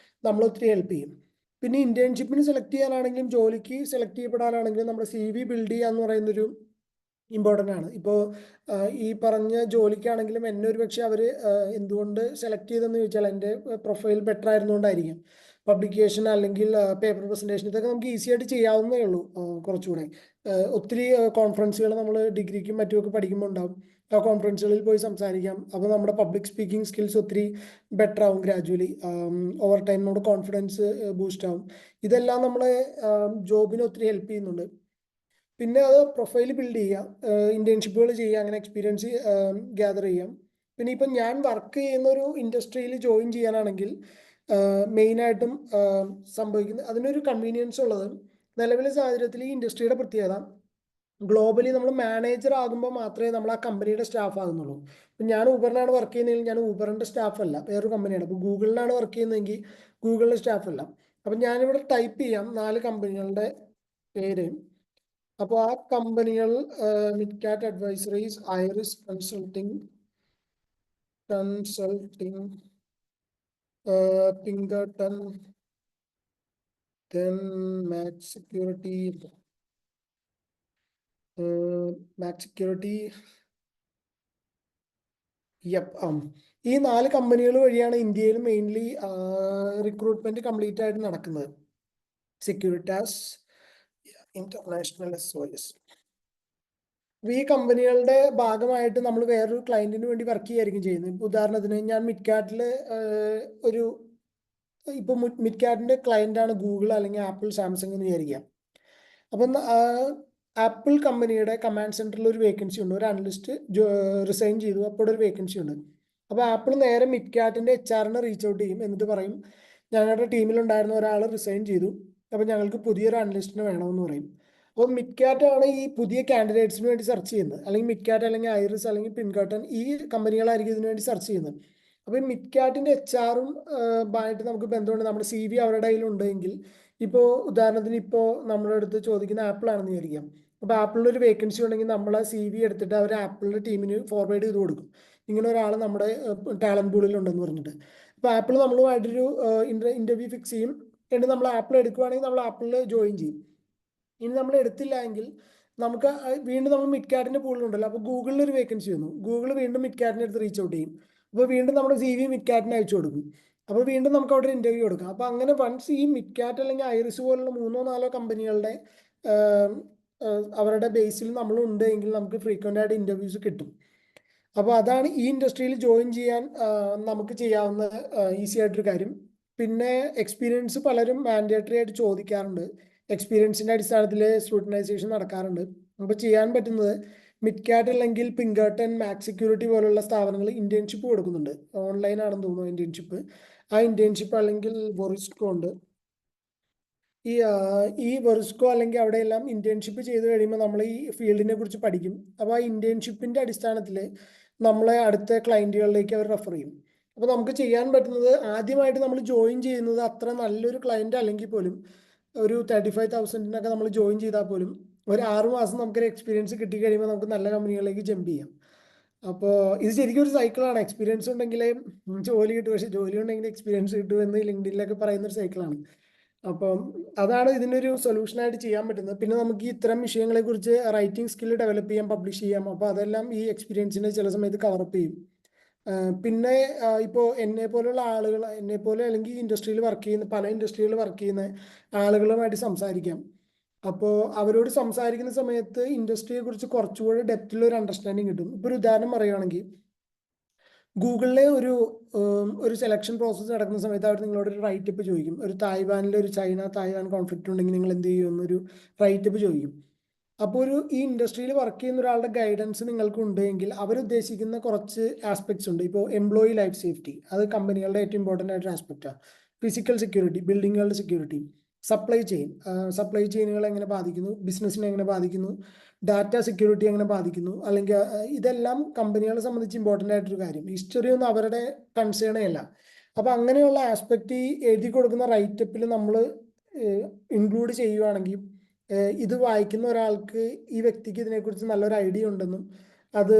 നമ്മൾ ഒത്തിരി ഹെൽപ്പ് ചെയ്യും. പിന്നെ ഇന്റേൺഷിപ്പിന് സെലക്ട് ചെയ്യാനാണെങ്കിലും ജോലിക്ക് സെലക്ട് ചെയ്യപ്പെടാനാണെങ്കിലും നമ്മുടെ CV ബിൽഡ് ചെയ്യുക എന്ന് പറയുന്നൊരു ഇമ്പോർട്ടൻ്റ് ആണ്. ഇപ്പോൾ ഈ പറഞ്ഞ ജോലിക്കാണെങ്കിലും എന്നെ ഒരു പക്ഷേ അവർ എന്തുകൊണ്ട് സെലക്ട് ചെയ്തെന്ന് ചോദിച്ചാൽ എൻ്റെ പ്രൊഫൈൽ ബെറ്റർ ആയിരുന്നുകൊണ്ടായിരിക്കും. പബ്ലിക്കേഷൻ അല്ലെങ്കിൽ പേപ്പർ പ്രസന്റേഷൻ ഇതൊക്കെ നമുക്ക് ഈസി ആയിട്ട് ചെയ്യാവുന്നേ ഉള്ളൂ. കുറച്ചുകൂടെ ഒത്തിരി കോൺഫറൻസുകൾ നമ്മൾ ഡിഗ്രിക്കും മറ്റുമൊക്കെ പഠിക്കുമ്പോൾ ഉണ്ടാവും. ആ കോൺഫറൻസുകളിൽ പോയി സംസാരിക്കാം. അപ്പോൾ നമ്മുടെ പബ്ലിക് സ്പീക്കിംഗ് സ്കിൽസ് ഒത്തിരി ബെറ്റർ ആവും ഗ്രാജുവലി. ഓവർ ടൈം നമ്മുടെ കോൺഫിഡൻസ് ബൂസ്റ്റ് ആവും. ഇതെല്ലാം നമ്മളെ ജോബിന് ഒത്തിരി ഹെൽപ്പ് ചെയ്യുന്നുണ്ട്. പിന്നെ അത് പ്രൊഫൈൽ ബിൽഡ് ചെയ്യാം, ഇന്റേൺഷിപ്പുകൾ ചെയ്യുക, അങ്ങനെ എക്സ്പീരിയൻസ് ഗ്യാദർ ചെയ്യാം. പിന്നെ ഇപ്പം ഞാൻ വർക്ക് ചെയ്യുന്ന ഒരു ഇൻഡസ്ട്രിയിൽ ജോയിൻ ചെയ്യാനാണെങ്കിൽ മെയിനായിട്ടും സംഭവിക്കുന്നത് അതിനൊരു കൺവീനിയൻസ് ഉള്ളത്, നിലവിലെ സാഹചര്യത്തിൽ ഈ ഇൻഡസ്ട്രിയുടെ പ്രത്യേകത ഗ്ലോബലി നമ്മൾ മാനേജർ ആകുമ്പോൾ മാത്രമേ നമ്മൾ ആ കമ്പനിയുടെ സ്റ്റാഫ് ആകുന്നുള്ളൂ. ഇപ്പം ഞാൻ ഊബറിനാണ് വർക്ക് ചെയ്യുന്നതെങ്കിൽ ഞാൻ ഊബറിൻ്റെ സ്റ്റാഫ് അല്ല, വേറൊരു കമ്പനിയാണ്. അപ്പോൾ ഗൂഗിളിനാണ് വർക്ക് ചെയ്യുന്നതെങ്കിൽ ഗൂഗിളിൻ്റെ സ്റ്റാഫ് അല്ല. അപ്പം ഞാനിവിടെ ടൈപ്പ് ചെയ്യാം 4 കമ്പനികളുടെ പേര്. അപ്പോൾ ആ കമ്പനികൾ Mitkat advisories, Iris consulting, Pinkerton, then Max Security, ഈ 4 കമ്പനികൾ വഴിയാണ് ഇന്ത്യയിൽ മെയിൻലി റിക്രൂട്ട്മെന്റ് കംപ്ലീറ്റ് ആയിട്ട് നടക്കുന്നത്. സെക്യൂരിറ്റാസ്, ഇന്റർനാഷണൽ SOS. ഈ കമ്പനികളുടെ ഭാഗമായിട്ട് നമ്മൾ വേറൊരു ക്ലയന്റിന് വേണ്ടി വർക്ക് ചെയ്യായിരിക്കും ചെയ്യുന്നത്. ഉദാഹരണത്തിന് ഞാൻ മിഡ്കാറ്റിൽ ഇപ്പോൾ മിഡ്കാറ്റിന്റെ ക്ലയന്റാണ് ഗൂഗിൾ അല്ലെങ്കിൽ ആപ്പിൾ, സാംസങ് എന്ന് വിചാരിക്കാം. അപ്പം ആപ്പിൾ കമ്പനിയുടെ കമാൻഡ് സെന്ററിൽ ഒരു വേക്കൻസി ഉണ്ട്, ഒരു അനലിസ്റ്റ് റിസൈൻ ചെയ്തു, അപ്പോൾ ഒരു വേക്കൻസി ഉണ്ട്. അപ്പോൾ ആപ്പിൾ നേരെ മിഡ്കാറ്റിന്റെ HR-നെ റീച്ച് ഔട്ട് ചെയ്യും, എന്നിട്ട് പറയും ഞങ്ങളുടെ ടീമിലുണ്ടായിരുന്ന ഒരാൾ റിസൈൻ ചെയ്തു, അപ്പോൾ ഞങ്ങൾക്ക് പുതിയൊരു അനലിസ്റ്റിനെ വേണമെന്ന് പറയും. അപ്പോൾ മിഡ്കാറ്റ് ആണ് ഈ പുതിയ കാൻഡിഡേറ്റ്സിന് വേണ്ടി സെർച്ച് ചെയ്യുന്നത്, അല്ലെങ്കിൽ മിഡ്കാറ്റ് അല്ലെങ്കിൽ ഐറിസ് അല്ലെങ്കിൽ പിൻകർട്ടൺ ഈ കമ്പനികളായിരിക്കും ഇതിനു വേണ്ടി സെർച്ച് ചെയ്യുന്നത്. അപ്പോൾ ഈ മിഡ്കാറ്റിൻ്റെ HR-ഉം ആയിട്ട് നമുക്ക് ബന്ധമുണ്ട്. നമ്മുടെ CV അവരുടെ കയ്യിലുണ്ടെങ്കിൽ, ഇപ്പോൾ ഉദാഹരണത്തിന് ഇപ്പോൾ നമ്മുടെ അടുത്ത് ചോദിക്കുന്ന ആപ്പിൾ ആണെന്ന് വിചാരിക്കാം. അപ്പോൾ ആപ്പിളിൻ്റെ ഒരു വേക്കൻസി ഉണ്ടെങ്കിൽ നമ്മൾ ആ CV എടുത്തിട്ട് അവർ ആപ്പിളിൻ്റെ ടീമിന് ഫോർവേഡ് ചെയ്ത് കൊടുക്കും, ഇങ്ങനെ ഒരാൾ നമ്മുടെ ടാലൻറ്റ് പൂളിൽ ഉണ്ടെന്ന് പറഞ്ഞിട്ട്. അപ്പോൾ ആപ്പിൾ നമ്മളുമായിട്ടൊരു ഇൻ്റർവ്യൂ ഫിക്സ് ചെയ്യും. എന്നിട്ട് നമ്മൾ ആപ്പിൾ എടുക്കുവാണെങ്കിൽ നമ്മൾ ആപ്പിളിൽ ജോയിൻ ചെയ്യും. ഇനി നമ്മൾ എടുത്തില്ല എങ്കിൽ നമുക്ക് വീണ്ടും നമ്മൾ മിഡ്കാറ്റിൻ്റെ പൂളിലുണ്ടല്ലോ, അപ്പോൾ ഗൂഗിളിൽ ഒരു വേക്കൻസി വന്നു, ഗൂഗിൾ വീണ്ടും മിഡ്കാറ്റിൻ്റെ അടുത്ത് റീച്ച് ഔട്ട് ചെയ്യും. അപ്പോൾ വീണ്ടും നമ്മുടെ CV മിഡ്കാറ്റിന് അയച്ചു കൊടുക്കും. അപ്പോൾ വീണ്ടും നമുക്ക് അവിടെ ഇൻ്റർവ്യൂ കൊടുക്കാം. അപ്പോൾ അങ്ങനെ വൺസ് ഈ മിഡ്കാറ്റ് അല്ലെങ്കിൽ ഐറിസ് പോലുള്ള 3-4 കമ്പനികളുടെ അവരുടെ ബേസിൽ നമ്മളുണ്ട് എങ്കിൽ നമുക്ക് ഫ്രീക്വൻ്റ് ആയിട്ട് ഇൻ്റർവ്യൂസ് കിട്ടും. അപ്പോൾ അതാണ് ഈ ഇൻഡസ്ട്രിയിൽ ജോയിൻ ചെയ്യാൻ നമുക്ക് ചെയ്യാവുന്ന ഈസി ആയിട്ടൊരു കാര്യം. പിന്നെ എക്സ്പീരിയൻസ് പലരും മാൻഡേറ്ററി ആയിട്ട് ചോദിക്കാറുണ്ട്. എക്സ്പീരിയൻസിൻ്റെ അടിസ്ഥാനത്തിൽ സ്ക്രൂട്ടനൈസേഷൻ നടക്കാറുണ്ട്. അപ്പോൾ ചെയ്യാൻ പറ്റുന്നത് മിഡ്കാറ്റ് അല്ലെങ്കിൽ പിങ്കർട്ടൺ, മാക്സ് സെക്യൂരിറ്റി പോലുള്ള സ്ഥാപനങ്ങൾ ഇന്റേൺഷിപ്പ് കൊടുക്കുന്നുണ്ട്. ഓൺലൈനാണെന്ന് തോന്നുന്നു ഇന്റേൺഷിപ്പ്. ആ ഇന്റേൺഷിപ്പ് അല്ലെങ്കിൽ വൊറിസ്കോ ഉണ്ട്. ഈ വൊറിസ്കോ അല്ലെങ്കിൽ അവിടെയെല്ലാം ഇന്റേൺഷിപ്പ് ചെയ്ത് കഴിയുമ്പോൾ നമ്മൾ ഈ ഫീൽഡിനെ കുറിച്ച് പഠിക്കും. അപ്പോൾ ആ ഇന്റേൺഷിപ്പിൻ്റെ അടിസ്ഥാനത്തിൽ നമ്മളെ അടുത്ത ക്ലയൻറ്റുകളിലേക്ക് അവർ റെഫർ ചെയ്യും. അപ്പോൾ നമുക്ക് ചെയ്യാൻ പറ്റുന്നത്, ആദ്യമായിട്ട് നമ്മൾ ജോയിൻ ചെയ്യുന്നത് അത്ര നല്ലൊരു ക്ലയൻറ്റ് അല്ലെങ്കിൽ പോലും ഒരു 35,000-നൊക്കെ നമ്മൾ ജോയിൻ ചെയ്താൽ പോലും ഒരു 6 മാസം നമുക്കൊരു എക്സ്പീരിയൻസ് കിട്ടിക്കഴിയുമ്പോൾ നമുക്ക് നല്ല കമ്പനികളിലേക്ക് ജമ്പ് ചെയ്യാം. അപ്പോൾ ഇത് ശരിക്കും ഒരു സൈക്കിളാണ്. എക്സ്പീരിയൻസ് ഉണ്ടെങ്കിലേ ജോലി കിട്ടും, പക്ഷേ ജോലി ഉണ്ടെങ്കിൽ എക്സ്പീരിയൻസ് കിട്ടുമെന്ന് ലിങ്ക്ഡിനിലൊക്കെ പറയുന്നൊരു സൈക്കിളാണ്. അപ്പം അതാണ് ഇതിനൊരു സൊല്യൂഷനായിട്ട് ചെയ്യാൻ പറ്റുന്നത്. പിന്നെ നമുക്ക് ഇത്തരം വിഷയങ്ങളെക്കുറിച്ച് റൈറ്റിംഗ് സ്കില്ല് ഡെവലപ്പ് ചെയ്യാം, പബ്ലിഷ് ചെയ്യാം. അപ്പോൾ അതെല്ലാം ഈ എക്സ്പീരിയൻസിനെ ചില സമയത്ത് കവറപ്പ് ചെയ്യും. പിന്നെ ഇപ്പോൾ എന്നെപ്പോലുള്ള ആളുകൾ, എന്നെപ്പോലെ അല്ലെങ്കിൽ ഇൻഡസ്ട്രിയിൽ വർക്ക് ചെയ്യുന്ന, പല ഇൻഡസ്ട്രികളിൽ വർക്ക് ചെയ്യുന്ന ആളുകളുമായിട്ട് സംസാരിക്കാം. അപ്പോൾ അവരോട് സംസാരിക്കുന്ന സമയത്ത് ഇൻഡസ്ട്രിയെ കുറിച്ച് കുറച്ചുകൂടി ഡെപ്തിലൊരു അണ്ടർസ്റ്റാൻഡിങ് കിട്ടും. ഇപ്പോൾ ഒരു ഉദാഹരണം പറയുകയാണെങ്കിൽ, ഗൂഗിളിലെ ഒരു സെലക്ഷൻ പ്രോസസ്സ് നടക്കുന്ന സമയത്ത് അവർ നിങ്ങളോട് ഒരു റൈറ്റപ്പ് ചോദിക്കും. ഒരു തായ്വാനിലെ ഒരു ചൈന-തായ്വാൻ കോൺഫ്ലിക്റ്റ് ഉണ്ടെങ്കിൽ നിങ്ങൾ എന്ത് ചെയ്യുമെന്നൊരു റൈറ്റപ്പ് ചോദിക്കും. അപ്പോൾ ഈ ഇൻഡസ്ട്രിയിൽ വർക്ക് ചെയ്യുന്ന ഒരാളുടെ ഗൈഡൻസ് നിങ്ങൾക്ക് ഉണ്ടെങ്കിൽ അവരുദ്ദേശിക്കുന്ന കുറച്ച് ആസ്പെക്ട്സ് ഉണ്ട്. ഇപ്പോൾ എംപ്ലോയി ലൈഫ് സേഫ്റ്റി, അത് കമ്പനികളുടെ ഏറ്റവും ഇമ്പോർട്ടൻ്റ് ആയിട്ടൊരു ആസ്പെക്റ്റാണ്. ഫിസിക്കൽ സെക്യൂരിറ്റി, ബിൽഡിങ്ങുകളുടെ സെക്യൂരിറ്റി, സപ്ലൈ ചെയിനുകൾ എങ്ങനെ ബാധിക്കുന്നു, ബിസിനസ്സിനെ എങ്ങനെ ബാധിക്കുന്നു, ഡാറ്റ സെക്യൂരിറ്റി എങ്ങനെ ബാധിക്കുന്നു, അല്ലെങ്കിൽ ഇതെല്ലാം കമ്പനികളെ സംബന്ധിച്ച് ഇമ്പോർട്ടൻ്റ് ആയിട്ടൊരു കാര്യം. ഹിസ്റ്ററി ഒന്നും അവരുടെ കൺസേണേ അല്ല. അപ്പോൾ അങ്ങനെയുള്ള ആസ്പെക്റ്റ് ഈ എഴുതി കൊടുക്കുന്ന റൈറ്റപ്പിൽ നമ്മൾ ഇൻക്ലൂഡ് ചെയ്യുവാണെങ്കിൽ ഇത് വായിക്കുന്ന ഒരാൾക്ക് ഈ വ്യക്തിക്ക് ഇതിനെക്കുറിച്ച് നല്ലൊരു ഐഡിയ ഉണ്ടെന്നും അത്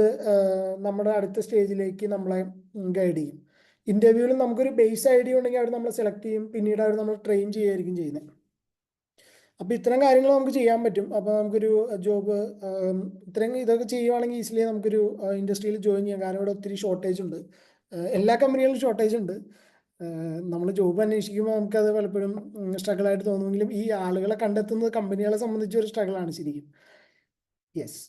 നമ്മുടെ അടുത്ത സ്റ്റേജിലേക്ക് നമ്മളെ ഗൈഡ് ചെയ്യും. ഇൻ്റർവ്യൂവിൽ നമുക്കൊരു ബേസ് ഐഡിയ ഉണ്ടെങ്കിൽ അവർ നമ്മളെ സെലക്ട് ചെയ്യും, പിന്നീട് അവർ നമ്മൾ ട്രെയിൻ ചെയ്യുകയായിരിക്കും ചെയ്യുന്നത്. അപ്പോൾ ഇത്തരം കാര്യങ്ങൾ നമുക്ക് ചെയ്യാൻ പറ്റും. അപ്പോൾ നമുക്കൊരു ജോബ് ഇതൊക്കെ ചെയ്യുവാണെങ്കിൽ ഈസിലി നമുക്കൊരു ഇൻഡസ്ട്രിയിൽ ജോയിൻ ചെയ്യാം. കാരണം ഇവിടെ ഒത്തിരി ഷോർട്ടേജ് ഉണ്ട്, എല്ലാ കമ്പനികളിലും ഷോർട്ടേജ് ഉണ്ട്. നമ്മൾ ജോബ് അന്വേഷിക്കുമ്പോൾ നമുക്കത് പലപ്പോഴും സ്ട്രഗിളായിട്ട് തോന്നുമെങ്കിലും ഈ ആളുകളെ കണ്ടെത്തുന്നത് കമ്പനികളെ സംബന്ധിച്ച് ഒരു സ്ട്രഗിളാണ് ശരിക്കും. യെസ്.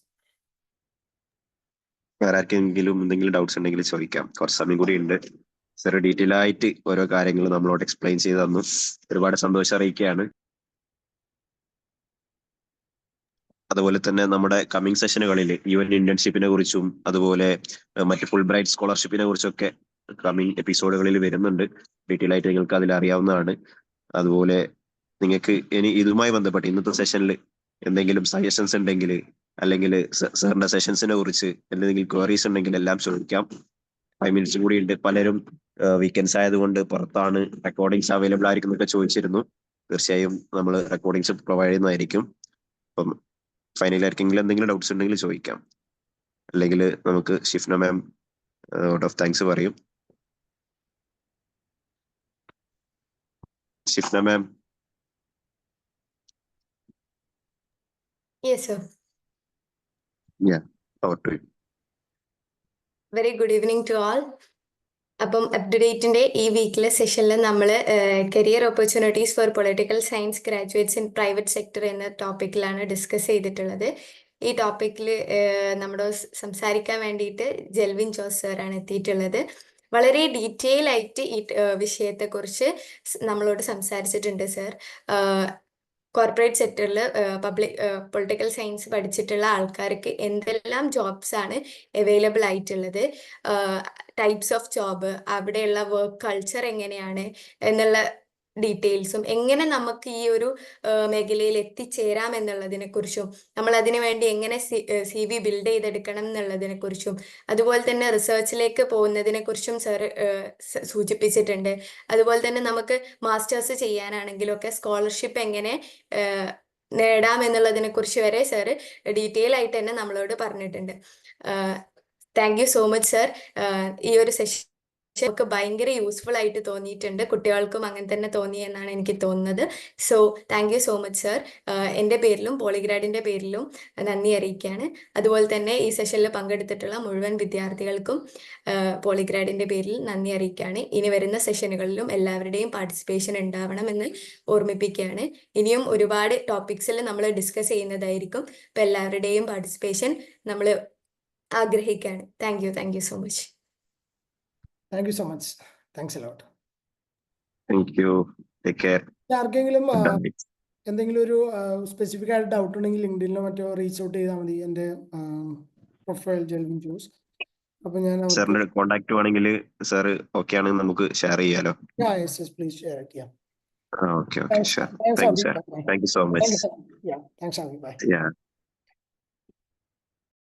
വേറെ ആർക്കെങ്കിലും എന്തെങ്കിലും ഡൗട്ട്സ് ഉണ്ടെങ്കിൽ ചോദിക്കാം, കുറച്ച് സമയം കൂടി ഉണ്ട്. സാർ ഡീറ്റെയിൽ ആയിട്ട് ഓരോ കാര്യങ്ങൾ നമ്മളോട് എക്സ്പ്ലെയിൻ ചെയ്ത് തന്നു, ഒരുപാട് സന്തോഷം അറിയിക്കുകയാണ്. അതുപോലെ തന്നെ നമ്മുടെ കമ്മിങ് സെഷനുകളിൽ UN ഇന്റേൺഷിപ്പിനെ കുറിച്ചും അതുപോലെ മറ്റ് ഫുൾ ബ്രൈറ്റ് സ്കോളർഷിപ്പിനെ കുറിച്ചൊക്കെ കമ്മിങ് എപ്പിസോഡുകളിൽ വരുന്നുണ്ട്. ഡീറ്റെയിൽ ആയിട്ട് നിങ്ങൾക്ക് അതിൽ അറിയാവുന്നതാണ്. അതുപോലെ നിങ്ങൾക്ക് ഇനി ഇതുമായി ബന്ധപ്പെട്ട് ഇന്നത്തെ സെഷനിൽ എന്തെങ്കിലും സജഷൻസ് ഉണ്ടെങ്കിൽ, അല്ലെങ്കിൽ സാറിന്റെ സെഷൻസിനെ കുറിച്ച് എന്തെങ്കിലും ക്വയറീസ് ഉണ്ടെങ്കിൽ എല്ലാം ചോദിക്കാം. 5 മിനിറ്റ്സ് കൂടി ഉണ്ട്. പലരും വീക്കെൻഡ്സ് ആയതുകൊണ്ട് പുറത്താണ്, റെക്കോർഡിങ്സ് അവൈലബിൾ ആയിരിക്കും എന്നൊക്കെ ചോദിച്ചിരുന്നു. തീർച്ചയായും നമ്മൾ റെക്കോർഡിങ്സ് പ്രൊവൈഡ് ചെയ്യുന്നതായിരിക്കും. അപ്പം ഫൈനലി ആർക്കെങ്കിലും എന്തെങ്കിലും ഡൗട്ട്സ് ഉണ്ടെങ്കിൽ ചോദിക്കാം, അല്ലെങ്കിൽ നമുക്ക് ഷിഫ്ന മാം ഔട്ട് ഓഫ് താങ്ക്സ് പറയും. ഷിഫ്ന മാം. Yes, sir. Yeah, over to you. Very good evening to all. അപ്പം അപ്ഡേറ്റിന്റെ ഈ വീക്കിലെ സെഷനിൽ നമ്മൾ career opportunities for political science graduates in private sector എന്ന ടോപ്പിക്കിലാണ് ഡിസ്കസ് ചെയ്തിട്ടുള്ളത്. ഈ ടോപ്പിക്കിൽ നമ്മളോട് സംസാരിക്കാൻ വേണ്ടിയിട്ട് ജെൽവിൻ ജോസ് സാറാണ് എത്തിയിട്ടുള്ളത്. വളരെ ഡീറ്റെയിൽ ആയിട്ട് ഈ വിഷയത്തെക്കുറിച്ച് നമ്മളോട് സംസാരിച്ചിട്ടുണ്ട് സർ. കോർപ്പറേറ്റ് സെക്ടറിൽ പൊളിറ്റിക്കൽ സയൻസ് പഠിച്ചിട്ടുള്ള ആൾക്കാർക്ക് എന്തെല്ലാം ജോബ്സ് ആണ് അവൈലബിൾ ആയിട്ടുള്ളത്, ടൈപ്സ് ഓഫ് ജോബ്, അവിടെയുള്ള വർക്ക് കൾച്ചർ എങ്ങനെയാണ് എന്നുള്ള ഡീറ്റെയിൽസും എങ്ങനെ നമുക്ക് ഈ ഒരു മേഖലയിൽ എത്തിച്ചേരാം എന്നുള്ളതിനെ കുറിച്ചും നമ്മൾ അതിനു വേണ്ടി എങ്ങനെ CV ബിൽഡ് ചെയ്തെടുക്കണം എന്നുള്ളതിനെ കുറിച്ചും അതുപോലെ തന്നെ റിസർച്ചിലേക്ക് പോകുന്നതിനെ കുറിച്ചും സർ സൂചിപ്പിച്ചിട്ടുണ്ട്. അതുപോലെ തന്നെ നമുക്ക് മാസ്റ്റേഴ്സ് ചെയ്യാനാണെങ്കിലും ഒക്കെ സ്കോളർഷിപ്പ് എങ്ങനെ നേടാം എന്നുള്ളതിനെ കുറിച്ച് വരെ സർ ഡീറ്റെയിൽ ആയിട്ട് തന്നെ നമ്മളോട് പറഞ്ഞിട്ടുണ്ട്. Thank you so much sir. ഈ ഒരു സെഷൻ നമുക്ക് ഭയങ്കര യൂസ്ഫുൾ ആയിട്ട് തോന്നിയിട്ടുണ്ട്. കുട്ടികൾക്കും അങ്ങനെ തന്നെ തോന്നി എന്നാണ് എനിക്ക് തോന്നുന്നത്. So thank you so much sir. എൻ്റെ പേരിലും പോളിഗ്രാഡിൻ്റെ പേരിലും നന്ദി അറിയിക്കുകയാണ്. അതുപോലെ തന്നെ ഈ സെഷനിൽ പങ്കെടുത്തിട്ടുള്ള മുഴുവൻ വിദ്യാർത്ഥികൾക്കും പോളിഗ്രാഡിൻ്റെ പേരിൽ നന്ദി അറിയിക്കുകയാണ്. ഇനി വരുന്ന സെഷനുകളിലും എല്ലാവരുടെയും പാർട്ടിസിപ്പേഷൻ ഉണ്ടാവണമെന്ന് ഓർമ്മിപ്പിക്കുകയാണ്. ഇനിയും ഒരുപാട് ടോപ്പിക്സിൽ നമ്മൾ ഡിസ്കസ് ചെയ്യുന്നതായിരിക്കും. അപ്പോൾ എല്ലാവരുടെയും പാർട്ടിസിപ്പേഷൻ നമ്മൾ ആഗ്രഹിക്കുകയാണ്. Thank you so much. Thank you so much. Thanks a lot. Thank you. Take care. ആർക്കെങ്കിലും എന്തെങ്കിലും ഒരു സ്പെസിഫിക് ആയിട്ട് ഡൗട്ട് ഉണ്ടെങ്കിൽ ലിങ്ക്ഡിനിലോ മറ്റോ റീച്ച് ഔട്ട് ചെയ്താൽ മതി. എൻ്റെ പ്രൊഫൈൽ ജെൽവിൻ ജോസ്. അപ്പൊ ഞാൻ സാറിന്റെ കോൺടാക്ട് വേണമെങ്കിൽ സാർ ഓക്കെ ആണെങ്കിൽ നമുക്ക് ഷെയർ ചെയ്യാലോ? Please share it. Okay sure. Thank you so much. Thanks, Avi. Bye. Yeah.